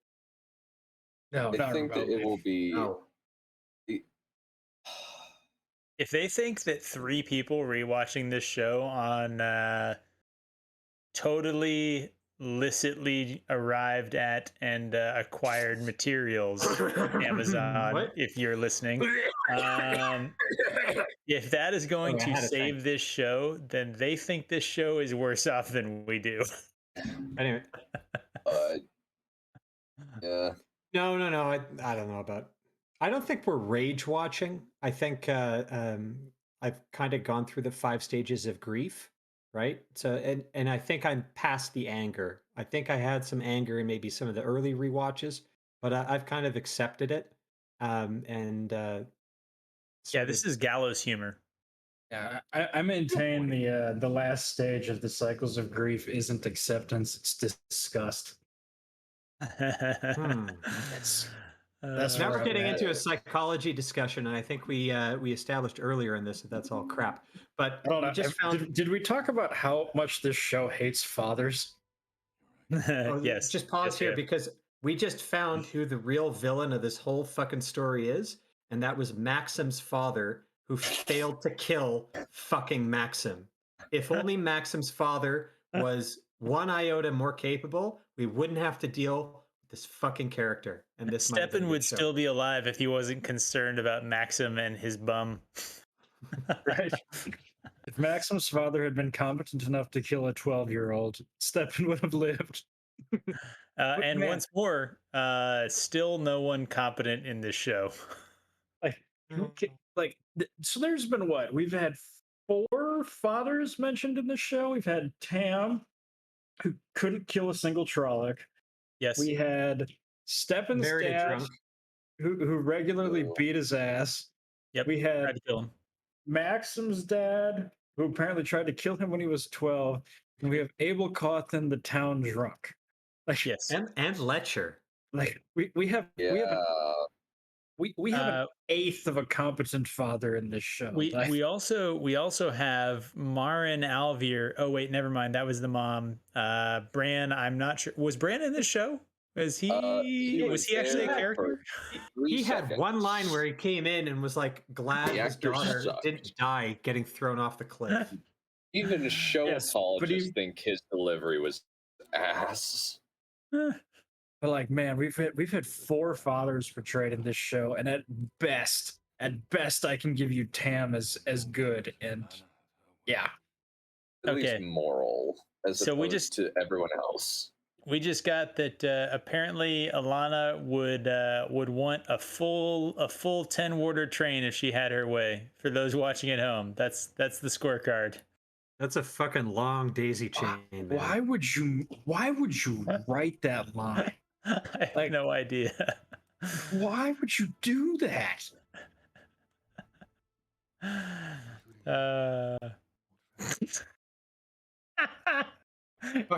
No, I think that it will be. No. If they think that 3 people rewatching this show on totally licitly arrived at and acquired materials, Amazon, What? if you're listening, if that is going to save this show, then they think this show is worse off than we do. Anyway. Yeah. No. I don't know about. I don't think we're rage watching. I think I've kind of gone through the 5 stages of grief, right? So and I think I'm past the anger. I think I had some anger in maybe some of the early rewatches, but I've kind of accepted it. Yeah, this is gallows humor. Yeah, I maintain the last stage of the cycles of grief isn't acceptance; it's disgust. That's now where we're I'm getting at. into a psychology discussion, and I think we established earlier in this that that's all crap. But I don't know. we just found. Did we talk about how much this show hates fathers? Yes. Just pause here because we just found who the real villain of this whole fucking story is, and that was Maxim's father, who failed to kill fucking Maxim. If only Maxim's father was 1 iota more capable, we wouldn't have to deal with this fucking character. And this Stephen would still be alive if he wasn't concerned about Maxim and his bum. Right. If Maxim's father had been competent enough to kill a 12-year-old, Stephen would have lived. And once more, still no one competent in this show. So there's been what? We've had 4 fathers mentioned in the show. We've had Tam, who couldn't kill a single Trolloc. Yes. We had Stephen's dad, who regularly beat his ass. Yep. We had tried to kill him. Maxim's dad, who apparently tried to kill him when he was 12. And we have Abel Cawthon, the town drunk. Yes. And Letcher. We have an eighth of a competent father in this show. We also have Marin Alvear. Oh wait, never mind. That was the mom. Bran. I'm not sure. Was Bran in this show? Was he actually a character? He had one line where he came in and was like glad his daughter didn't die getting thrown off the cliff. Even show apologists think his delivery was ass. But like, man, we've had 4 fathers portrayed in this show, and at best, I can give you Tam as good, and yeah, at least moral as opposed to everyone else. We just got that apparently Alana would want a full 10-warder train if she had her way. For those watching at home, that's the scorecard. That's a fucking long daisy chain. Why would you write that line? I have no idea. Why would you do that?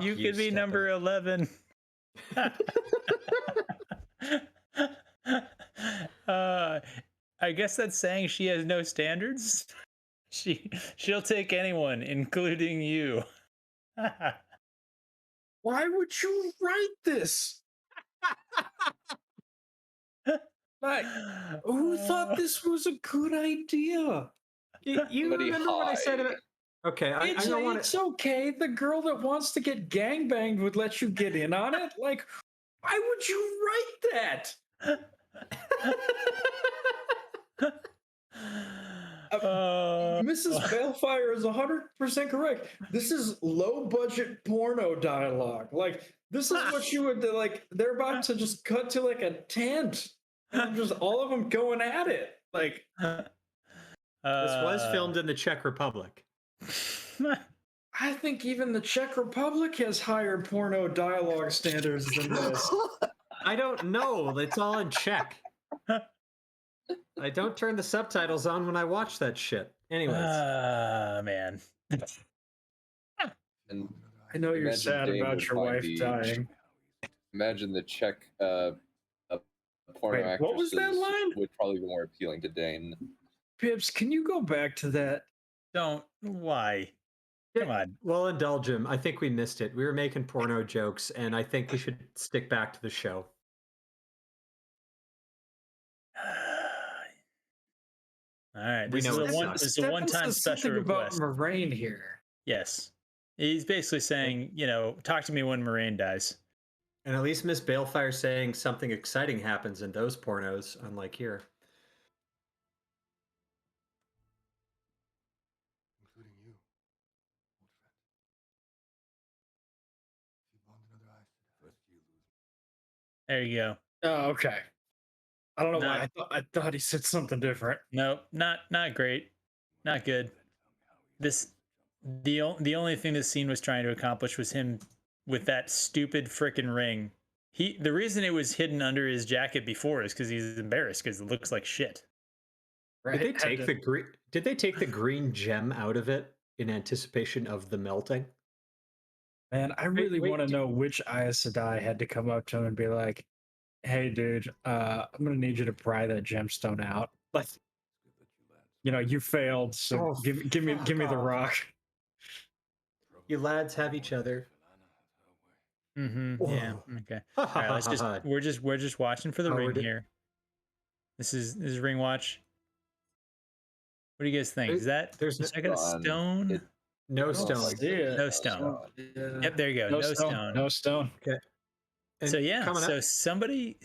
You could be number 11. I guess that's saying she has no standards. She'll take anyone, including you. Why would you write this? Like, who thought this was a good idea? You Somebody remember what I said high. about? Okay, I don't want It's to. okay. The girl that wants to get gangbanged would let you get in on it. Like, why would you write that? Mrs. Balefire is 100% correct. This is low budget porno dialogue. Like, this is what you would like. They're about to just cut to like a tent and just all of them going at it. Like, This was filmed in the Czech Republic. I think even the Czech Republic has higher porno dialogue standards than this. I don't know. It's all in Czech. I don't turn the subtitles on when I watch that shit. Anyways, man. And I know you're imagine sad Dane about would your find wife the- dying. Imagine the Czech porno Wait, what was that actresses line? would probably be more appealing to Dane. Pips, can you go back to that? Don't. Why? Come on. we'll indulge him. I think we missed it. We were making porno jokes, and I think we should stick back to the show. All right. We This know is it a sucks. this is a one-time says special something about request. Moraine here. Yes. He's basically saying, talk to me when Moraine dies. And at least Miss Balefire saying something exciting happens in those pornos, unlike here. Including you, old friend. If you bond another eye, first you lose. There you go. Oh, okay. I don't know Not- why. I thought he said something different. Nope, not great. Not good. The only thing this scene was trying to accomplish was him with that stupid frickin' ring. The reason it was hidden under his jacket before is because he's embarrassed because it looks like shit. Right? Did they take the green gem out of it in anticipation of the melting? Man, I really wait, want to know which Aes Sedai had to come up to him and be like, "Hey, dude, I'm gonna need you to pry that gemstone out. Like, you failed, so Oh, give me fuck the off. rock." You lads have each other. Mm-hmm. Yeah. Okay. Ha All ha right. ha Let's ha just ha. we're just watching for the Oh, ring we're di- here. This is ring watch. What do you guys think? Is that There's is that got a Gone. stone? No I don't stone. see it. No stone. Yeah. Yep. There you go. No stone. No stone. And So yeah, coming so up, somebody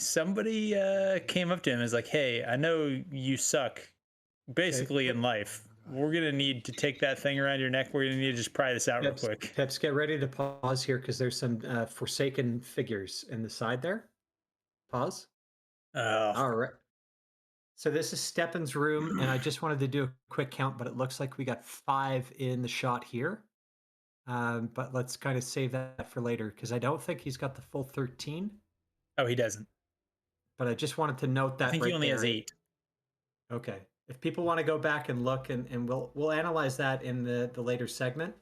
came up to him and was like, "Hey, I know you suck, basically in life. We're gonna need to take that thing around your neck. We're gonna need to just pry this out real quick." Peps, get ready to pause here because there's some Forsaken figures in the side there. Pause. Oh, All right. So this is Stepan's room, and I just wanted to do a quick count, but it looks like we got 5 in the shot here. But let's kind of save that for later because I don't think he's got the full 13. oh, he doesn't. But I just wanted to note that I think right he only has there. 8. Okay. If people want to go back and look, and we'll analyze that in the later segment.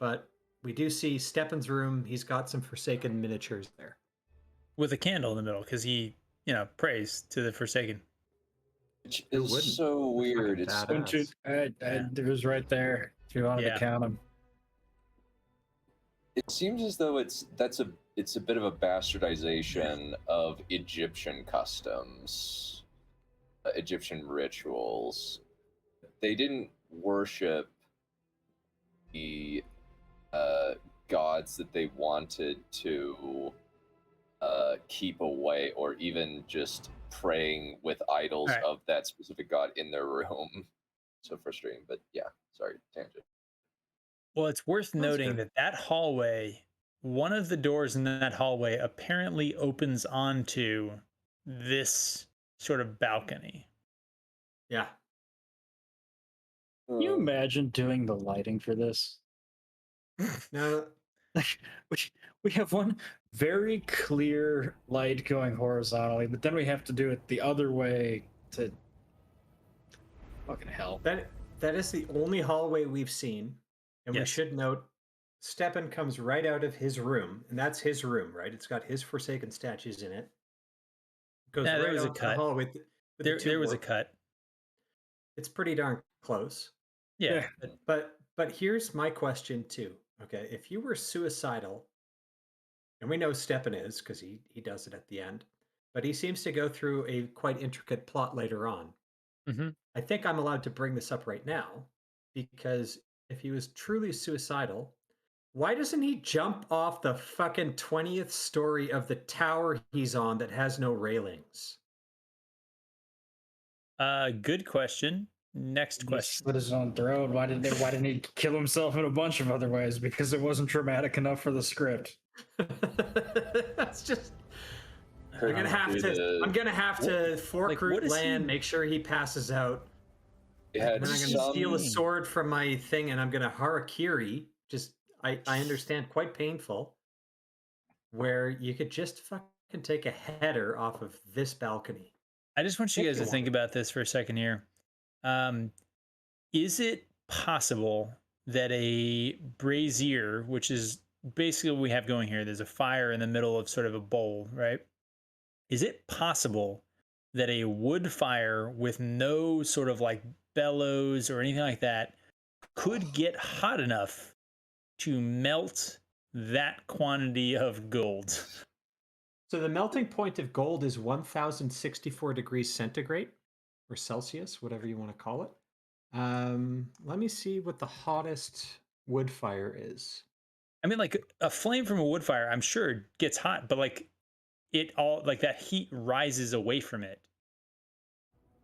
But we do see Stepan's room. He's got some Forsaken miniatures there. With a candle in the middle because he, prays to the Forsaken. Which Who is wouldn't? so weird. Fucking It's badass. It was right there. If you wanted Yeah. to count them. It seems as though it's a bit of a bastardization of Egyptian customs, Egyptian rituals. They didn't worship the gods that they wanted to keep away, or even just praying with idols All right. of that specific god in their room. So frustrating, but yeah, sorry, tangent. Well, it's worth noting good. that hallway, one of the doors in that hallway apparently opens onto this sort of balcony. Yeah. Can you imagine doing the lighting for this? No, We have one very clear light going horizontally, but then we have to do it the other way to fucking hell. that is the only hallway we've seen. And we Yes. should note Stepan comes right out of his room, and that's his room, right? It's got his Forsaken statues in it. Goes Yeah, there right was a out the cut. hallway. But the two there was a work. cut. It's pretty darn close. Yeah. But here's my question too. Okay, if you were suicidal, and we know Stepan is because he does it at the end, but he seems to go through a quite intricate plot later on. Mm-hmm. I think I'm allowed to bring this up right now because if he was truly suicidal, why doesn't he jump off the fucking 20th story of the tower he's on that has no railings? Good question. Next question. Slit his own throat. Why didn't he kill himself in a bunch of other ways? Because it wasn't dramatic enough for the script. That's just. I'm gonna have to fork root land, make sure he passes out. Yeah, and then I'm gonna steal a sword from my thing, and I'm gonna harakiri. Just I understand, quite painful. Where you could just fucking take a header off of this balcony. I just want you guys to think about this for a second here. Is it possible that a brazier, which is basically what we have going here, there's a fire in the middle of sort of a bowl, right? Is it possible that a wood fire with no sort of like bellows or anything like that could get hot enough to melt that quantity of gold? So the melting point of gold is 1064 degrees centigrade or Celsius, whatever you want to call it. Let me see what the hottest wood fire is. I mean, like a flame from a wood fire, I'm sure gets hot, but like it all, like that heat rises away from it.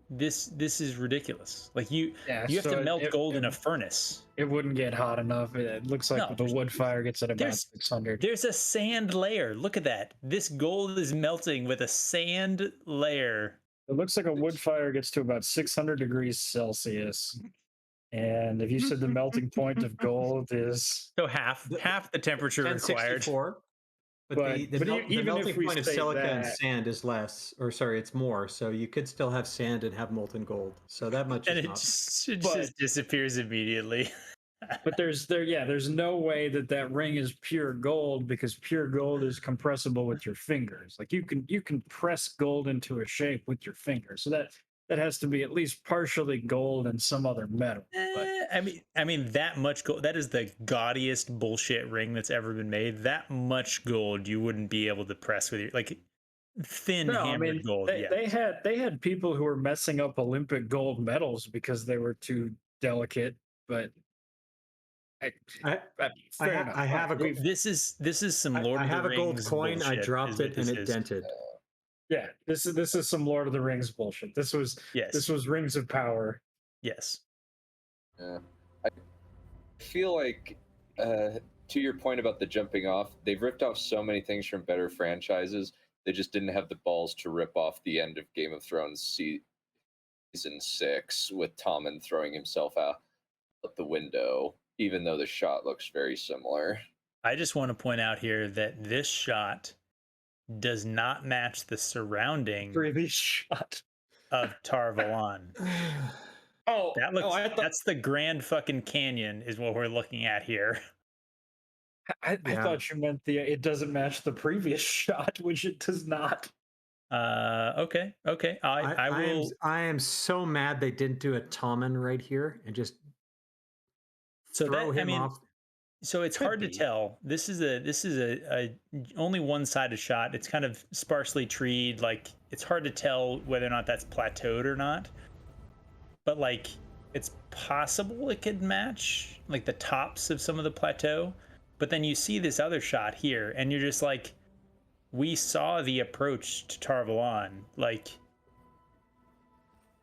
This is ridiculous. Like you have to melt gold in a furnace. It wouldn't get hot enough. It looks like the wood fire gets at about 600. There's a sand layer. Look at that. This gold is melting with a sand layer. It looks like a wood fire gets to about 600 degrees Celsius. And if you said the melting point of gold is so half the temperature required. But the melting point of silica and sand is less, or sorry, it's more. So you could still have sand and have molten gold. So that much is not. It just disappears immediately. But there's no way that ring is pure gold, because pure gold is compressible with your fingers. Like you can press gold into a shape with your fingers. So that has to be at least partially gold and some other metal. But I mean that much gold, that is the gaudiest bullshit ring that's ever been made. That much gold you wouldn't be able to press with your like thin hammered gold. They had people who were messing up Olympic gold medals because they were too delicate, but I have a gold. This is some Lord of the Rings. I have a gold coin. I dropped it and it dented. Yeah, this is some Lord of the Rings bullshit. This was Rings of Power. Yes. Yeah, I feel like to your point about the jumping off, they've ripped off so many things from better franchises. They just didn't have the balls to rip off the end of Game of Thrones season 6 with Tommen throwing himself out the window, even though the shot looks very similar. I just want to point out here that this shot does not match the surrounding previous shot of Tar Valon. That's the Grand fucking Canyon is what we're looking at here. I thought you meant it doesn't match the previous shot, which it does not. Okay. I am so mad they didn't do a Tommen right here and just throw him off. So it's hard to tell. This is a only one-sided shot. It's kind of sparsely treed. Like it's hard to tell whether or not that's plateaued or not. But like it's possible it could match like the tops of some of the plateau. But then you see this other shot here, and you're just like, we saw the approach to Tar Valon. Like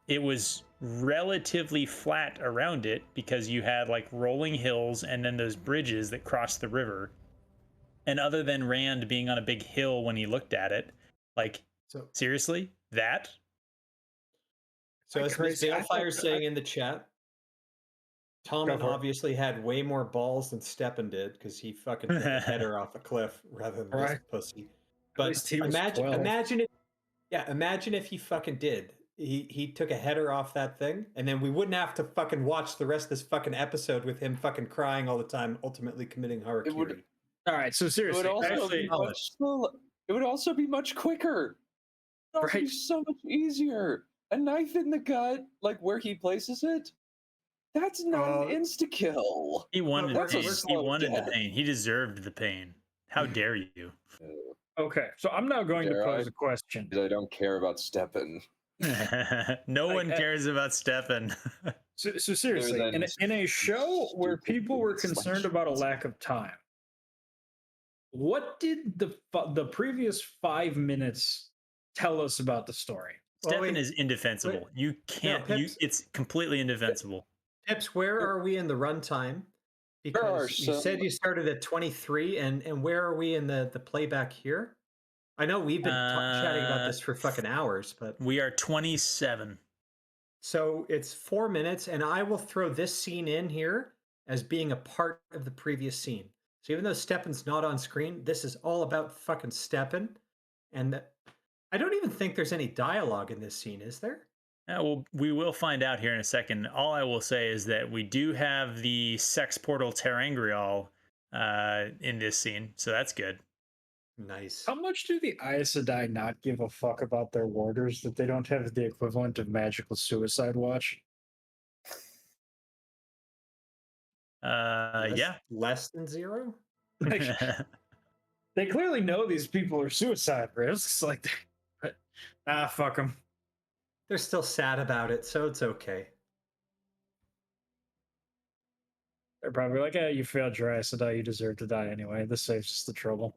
it was relatively flat around it because you had like rolling hills and then those bridges that crossed the river. And other than Rand being on a big hill when he looked at it, like seriously, that? So as Miss Balefire saying in the chat, Tommen obviously had way more balls than Stepan did because he fucking took a header off a cliff rather than this pussy. But imagine if he fucking did. He took a header off that thing, and then we wouldn't have to fucking watch the rest of this fucking episode with him fucking crying all the time, ultimately committing harakiri. All right, so seriously, it would also be much quicker. It would also be so much easier. a knife in the gut, like where he places it, that's not an insta-kill. He wanted That's pain. a He slow wanted the death. pain. He deserved the pain. How dare you? Okay, so I'm now going to Dare pose I? a question. Because I don't care about Steppen. No Like, one cares about Stefan. So seriously, than in a show where stupid people were concerned about a slashes. lack of time, what did the previous 5 minutes tell us about the story? Well, Stefan wait, is indefensible. You no, can't. You. Pips. It's completely indefensible. Pips, where are we in the runtime? There are Because you said some. you started at 23, and where are we in the playback here? I know we've been chatting about this for fucking hours, but We are 27. so it's 4 minutes, and I will throw this scene in here as being a part of the previous scene. So even though Stepan's not on screen, this is all about fucking Stepan, and I don't even think there's any dialogue in this scene, is there? Well, we will find out here in a second. All I will say is that we do have the sex portal Terangrial in this scene, so that's good. Nice. How much do the Aes Sedai not give a fuck about their warders that they don't have the equivalent of magical suicide watch? Yeah. Less than 0? Like, they clearly know these people are suicide risks. Like, but, fuck them. They're still sad about it, so it's okay. They're probably like, you failed your Aes Sedai, you deserve to die anyway. This saves us the trouble.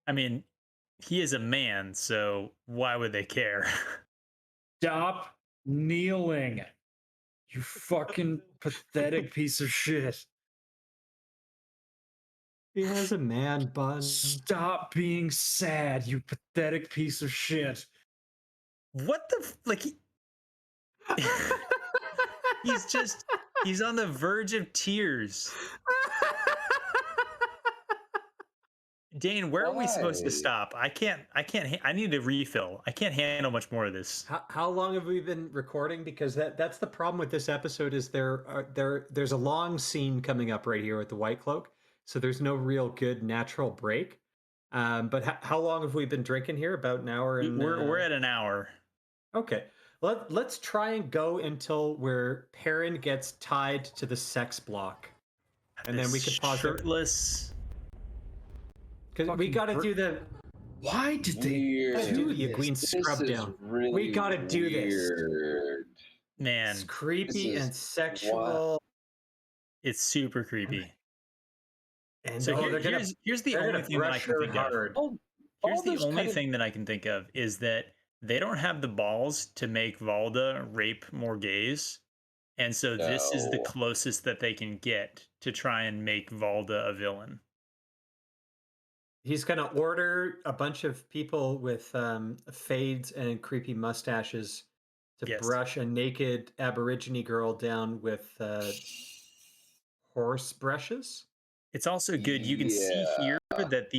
I mean, he is a man, so why would they care? Stop kneeling. You fucking pathetic piece of shit. He has a man bun. Stop being sad, you pathetic piece of shit. What the like? He's on the verge of tears. Dane, where are we supposed to Why? stop? I need a refill. I can't handle much more of this. How long have we been recording? Because that's the problem with this episode is there's a long scene coming up right here with the White Cloak, so there's no real good natural break. But how long have we been drinking here? About an hour and We're at an hour. okay. Let's try and go until where Perrin gets tied to the sex block, and then we This can pause it shirtless. because we got to do the. Why did they Weird. do do you queen this? scrub This is down? really We got to do this. weird. Man, It's creepy This and is sexual. it's super creepy. And So they're gonna here's the they're only gonna thing that I brush can her think of. hard. Here's All the those only kind of- thing that I can think of is that they don't have the balls to make Valda rape Morghese. And so this is the No. closest that they can get to try and make Valda a villain. He's gonna order a bunch of people with fades and creepy mustaches to Yes. brush a naked Aborigine girl down with horse brushes. It's also good. You can see here Yeah. that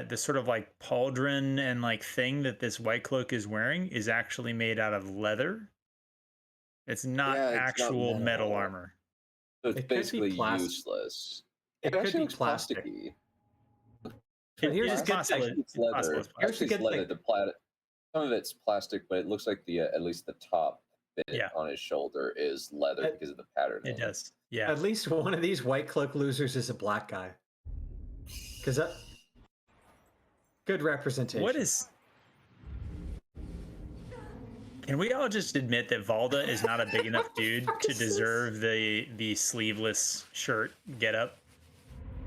the sort of like pauldron and like thing that this white cloak is wearing is actually made out of leather. It's not Yeah, it's not actual metal metal. armor. So it's It could be basically plastic. useless. It could actually be looks plastic. plasticky. But here's It is the good possible. thing. It's leather. It's Here's the Actually, good it's leather. thing. Some of it's plastic, but it looks like the at least the top bit Yeah. on his shoulder is leather It- because of the patterning. It does. Yeah. At least one of these white cloak losers is a black guy. Because that good representation. What is? Can we all just admit that Valda is not a big enough dude fuck to is this? deserve the sleeveless shirt getup?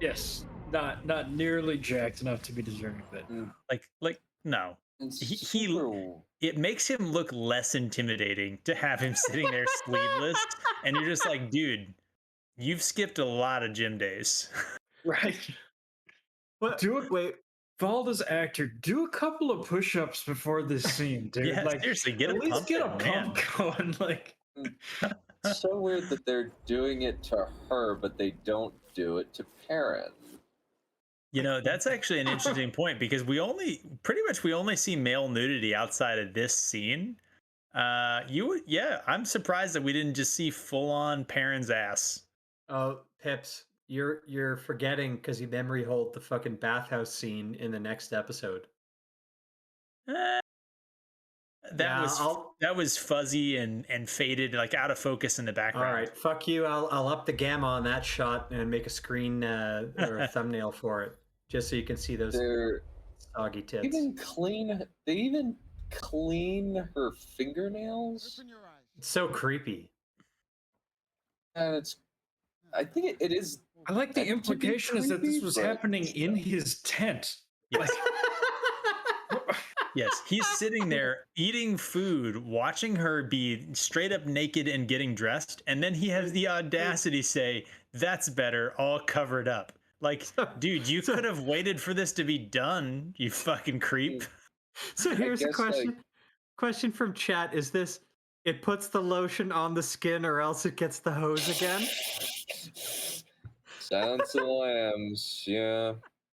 Yes, not nearly jacked enough to be deserving of it. Like no. It's He super- it makes him look less intimidating to have him sitting there sleeveless, and you're just like, dude, you've skipped a lot of gym days. Right. What? Wait. Valda's actor, do a couple of push-ups before this scene, dude. Yeah, like, seriously, get at a least pump get a in, man. pump going. Like, It's so weird that they're doing it to her, but they don't do it to Perrin. You know, that's actually an interesting point because we only see male nudity outside of this scene. I'm surprised that we didn't just see full on Perrin's ass. Oh, Pips, you're forgetting because you memory hold the fucking bathhouse scene in the next episode. Eh, That Yeah, was that was fuzzy and faded, like out of focus in the all background. right. Fuck you. I'll up the gamma on that shot and make a screen or a thumbnail for it, just so you can see those They're soggy tits. They even clean her fingernails. It's so creepy. And I think it is. I like the meant to be implication is that this creepy, was but happening in his tent. Yes. Yes, he's sitting there eating food, watching her be straight up naked and getting dressed, and then he has the audacity to say, "That's better, all covered up." Like, dude, you could have waited for this to be done, you fucking creep. So here's a guess, question. Question from chat: is this? It puts the lotion on the skin, or else it gets the hose again. Silence of the Lambs. Yeah,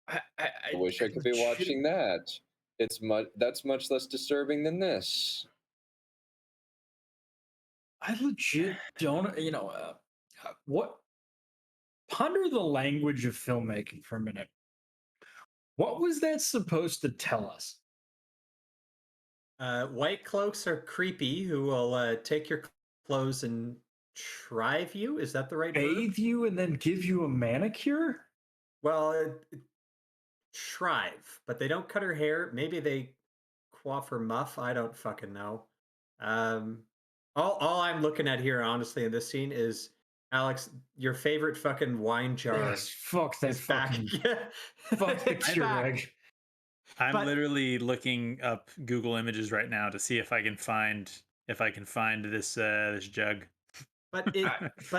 I I wish I could be watching that. That's much less disturbing than this. I legit don't, what? Ponder the language of filmmaking for a minute. What was that supposed to tell us? White cloaks are creepy, who will take your clothes and shrive you. Is that the right verb? Bathe you and then give you a manicure? Well, shrive, but they don't cut her hair. Maybe they coif her muff. I don't fucking know. All I'm looking at here, honestly, in this scene is Alex, your favorite fucking wine jar. Yes, fuck that is back. fucking Yeah. fuck the It's Keurig. back. I'm But- literally looking up Google Images right now to see if I can find this this jug. But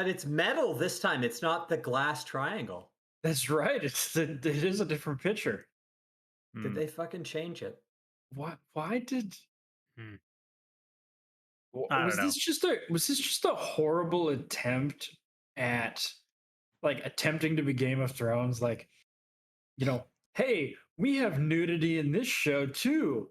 it's metal this time. It's not the glass triangle. That's right. It is a different picture. Did they fucking change it? Why did Hmm. I was don't this just a horrible attempt at like attempting to be Game of Thrones? Like, hey, we have nudity in this show too.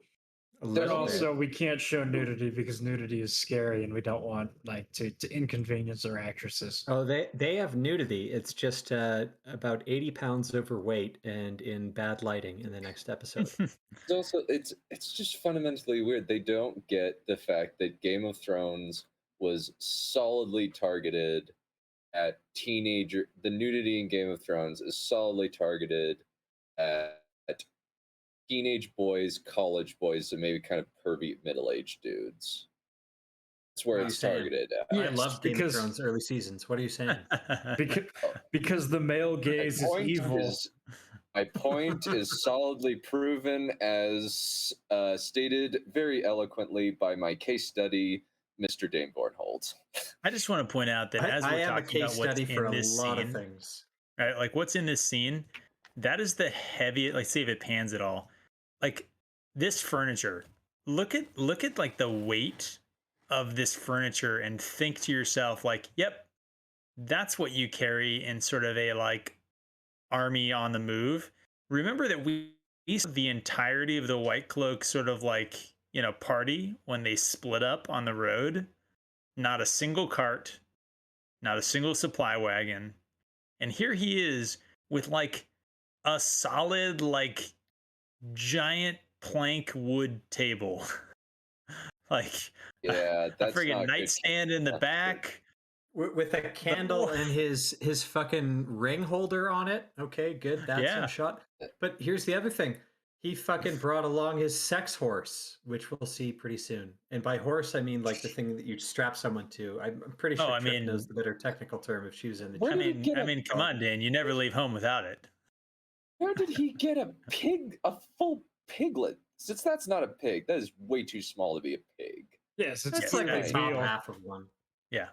A But little also we can't show nudity because nudity is scary and we don't want like to inconvenience our actresses. Oh, they have nudity. It's just about 80 pounds overweight and in bad lighting in the next episode. It's also it's just fundamentally weird. They don't get the fact that Game of Thrones was solidly targeted at teenager. The nudity in Game of Thrones is solidly targeted at teenage boys, college boys, and maybe kind of pervy middle-aged dudes. That's where What are it's you saying? targeted at. I Yes, love Game of because- Thrones early seasons. What are you saying? Because the male gaze is evil. My point is solidly proven as stated very eloquently by my case study, Mr. Dane Bornhold. I just want to point out that as I we're am a talking case about what's study for in a this lot of scene, things. right? Like what's in this scene, that is the heavy. Like, see if it pans at all. Like this furniture. Look at like the weight of this furniture, and think to yourself, like, yep, that's what you carry in sort of a like army on the move. Remember that we saw the entirety of the Whitecloaks sort of like, party when they split up on the road. Not a single cart, not a single supply wagon. And here he is with like a solid, like giant plank wood table. Like Yeah, a that's friggin' not good. nightstand in the That's back. With a candle and his fucking ring holder on it. Okay, good. That's Yeah. in shot. But here's the other thing. He fucking brought along his sex horse, which we'll see pretty soon. And by horse, I mean like the thing that you strap someone to. I'm pretty sure I Trip mean- knows the better technical term if she was in the Where chat. did he get Come on, Dan, you never leave home without it. Where did he get a full piglet? Since that's not a pig, that is way too small to be a pig. Yes, it's That's like yeah, the clearly top veal. half of one. Yeah.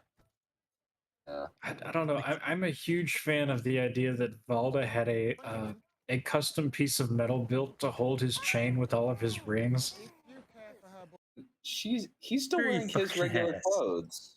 I don't know. I'm a huge fan of the idea that Valda had a custom piece of metal built to hold his chain with all of his rings. He's still Sure he wearing his fucking regular has. clothes.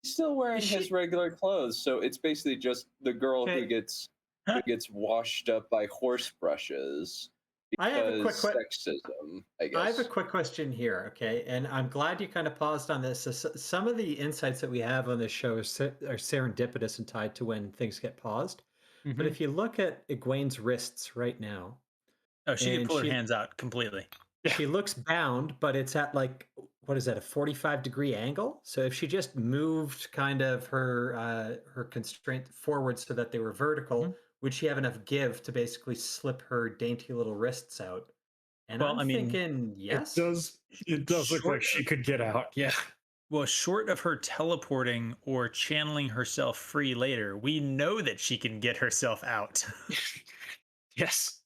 He's still wearing Is his she- regular clothes, so it's basically just the girl Okay. who gets washed up by horse brushes. I have a quick Because sexism, I guess. I have a quick question here, okay? And I'm glad you kind of paused on this. Some of the insights that we have on this show are serendipitous and tied to when things get paused. Mm-hmm. But if you look at Egwene's wrists right now, Oh, she can and pull her she- hands out completely. she looks bound, but it's at like, what is that, a 45-degree angle? So if she just moved kind of her constraint forward so that they were vertical, Mhm. would she have enough give to basically slip her dainty little wrists out? And Well, I'm I mean, thinking It yes. does. It does look like short she could get out. Yeah. well, short of her teleporting or channeling herself free later, we know that she can get herself out. Yes.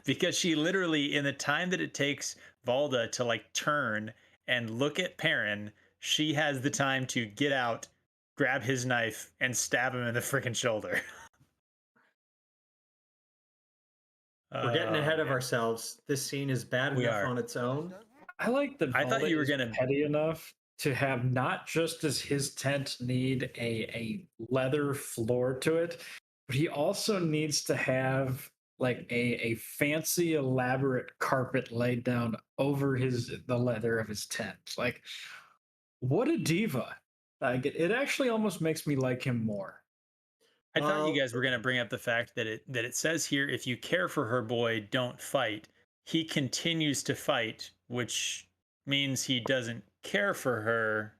Because she literally, in the time that it takes Valda to like turn and look at Perrin, she has the time to get out, grab his knife, and stab him in the freaking shoulder. We're getting ahead of Man. ourselves. This scene is bad We enough are. on its own. I like that I thought Valda you were is gonna. petty enough to have not just does his tent need a leather floor to it, but he also needs to have like a fancy elaborate carpet laid down over the leather of his tent. Like, what a diva. Like it actually almost makes me like him more. I thought you Well, guys were gonna bring up the fact that it says here, if you care for her, boy, don't fight. He continues to fight, which means he doesn't care for her.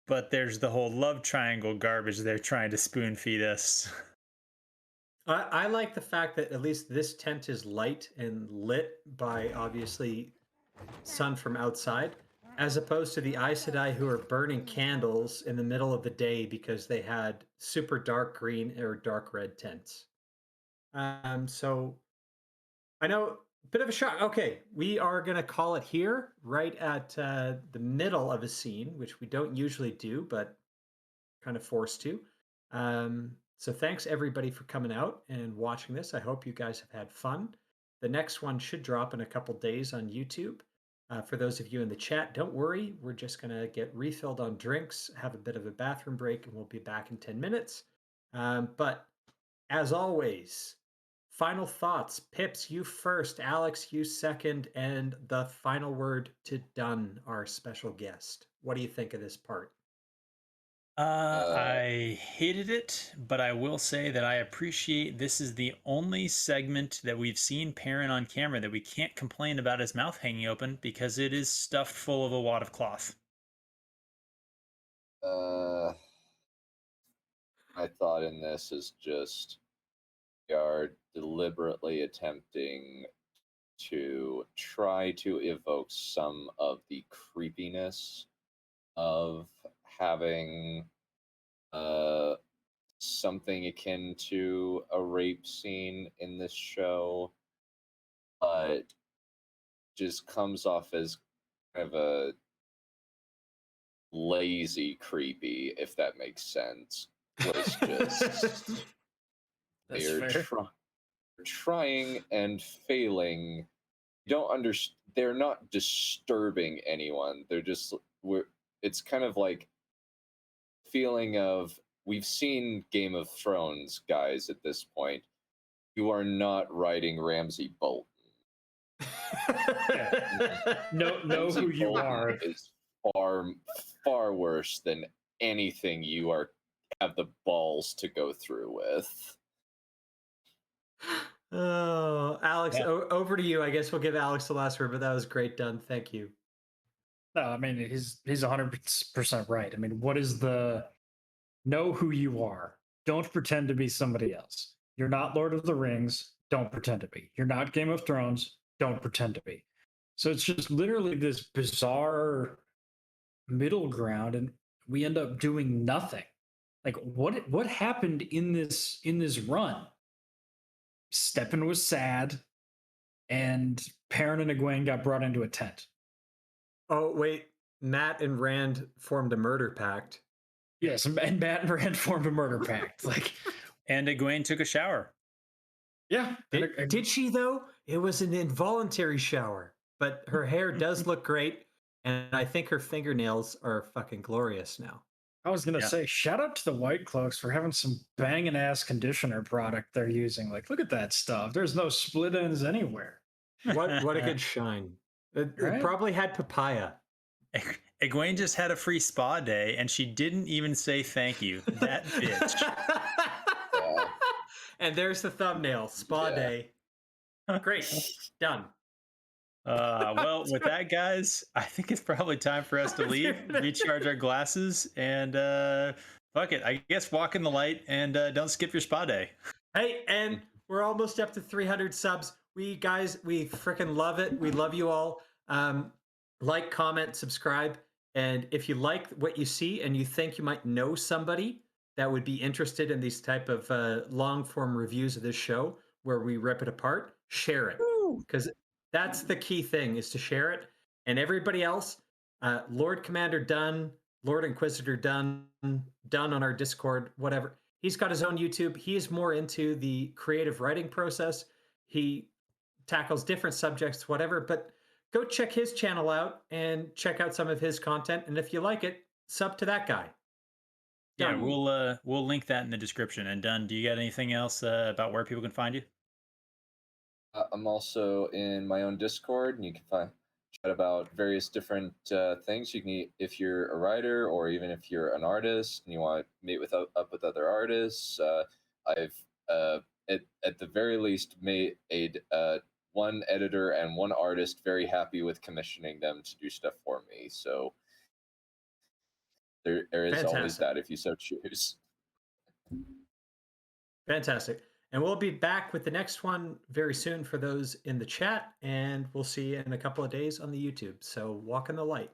But there's the whole love triangle garbage they're trying to spoon feed us. I like the fact that at least this tent is light and lit by obviously sun from outside, as opposed to the Aes Sedai who are burning candles in the middle of the day because they had super dark green or dark red tents. So I know, bit of a shock. Okay, we are going to call it here, right at the middle of a scene, which we don't usually do, but kind of forced to. So thanks everybody for coming out and watching this. I hope you guys have had fun. The next one should drop in a couple days on YouTube. For those of you in the chat, don't worry. We're just going to get refilled on drinks, have a bit of a bathroom break, and we'll be back in 10 minutes. But as always, final thoughts. Pips, you first. Alex, you second. And the final word to Dunn, our special guest. What do you think of this part? I hated it, but I will say that I appreciate this is the only segment that we've seen Perrin on camera that we can't complain about his mouth hanging open because it is stuffed full of a wad of cloth. My thought in this is just we are deliberately attempting to try to evoke some of the creepiness of having uh, something akin to a rape scene in this show, but just comes off as kind of a lazy creepy, if that makes sense. Was just That's they're fair. trying and failing. You don't understand. They're not disturbing anyone. They're just we're. It's kind of like feeling of we've seen Game of Thrones guys at this point. You are not writing Ramsay Bolton. Know Ramsay who you Bolton are. is far worse than anything you are have the balls to go through with. Oh, Alex, Yeah. over to you. I guess we'll give Alex the last word, but that was great done. Thank you. No, I mean he's 100% right. I mean, what is the know who you are? Don't pretend to be somebody else. You're not Lord of the Rings. Don't pretend to be. You're not Game of Thrones. Don't pretend to be. So it's just literally this bizarre middle ground, and we end up doing nothing. Like what happened in this run? Steppen was sad, and Perrin and Egwene got brought into a tent. Oh, wait. Matt and Rand formed a murder pact. Yes, and Matt and Rand formed a murder pact. Like, And Egwene took a shower. yeah. Did she, though? It was an involuntary shower, but her hair does look great, and I think her fingernails are fucking glorious now. I was gonna Yeah. say, shout out to the Whitecloaks for having some banging ass conditioner product they're using. Like, look at that stuff. There's no split ends anywhere. What a good shine. It Right? probably had papaya. Egwene just had a free spa day and she didn't even say thank you. That bitch. Yeah. And there's the thumbnail. Spa Yeah. day. Great. Done. Well, with that, guys, I think it's probably time for us to leave, recharge our glasses, and fuck it. I guess walk in the light and don't skip your spa day. Hey, and we're almost up to 300 subs. We freaking love it. We love you all. Like, comment, subscribe. And if you like what you see and you think you might know somebody that would be interested in these type of long form reviews of this show where we rip it apart, share it. Because that's the key thing, is to share it. And everybody else, Lord Commander Dunn, Lord Inquisitor Dunn, Dunn on our Discord, whatever. He's got his own YouTube. He is more into the creative writing process. He tackles different subjects, whatever. But go check his channel out and check out some of his content. And if you like it, sub to that guy. Yeah, Done. we'll link that in the description. And Dunn, do you got anything else about where people can find you? I'm also in my own Discord, and you can chat about various different things. You can, if you're a writer or even if you're an artist and you want to meet up with other artists. I've at the very least made one editor and one artist very happy with commissioning them to do stuff for me. So there is always that if you so choose. Fantastic. And we'll be back with the next one very soon for those in the chat. And we'll see you in a couple of days on the YouTube. So walk in the light.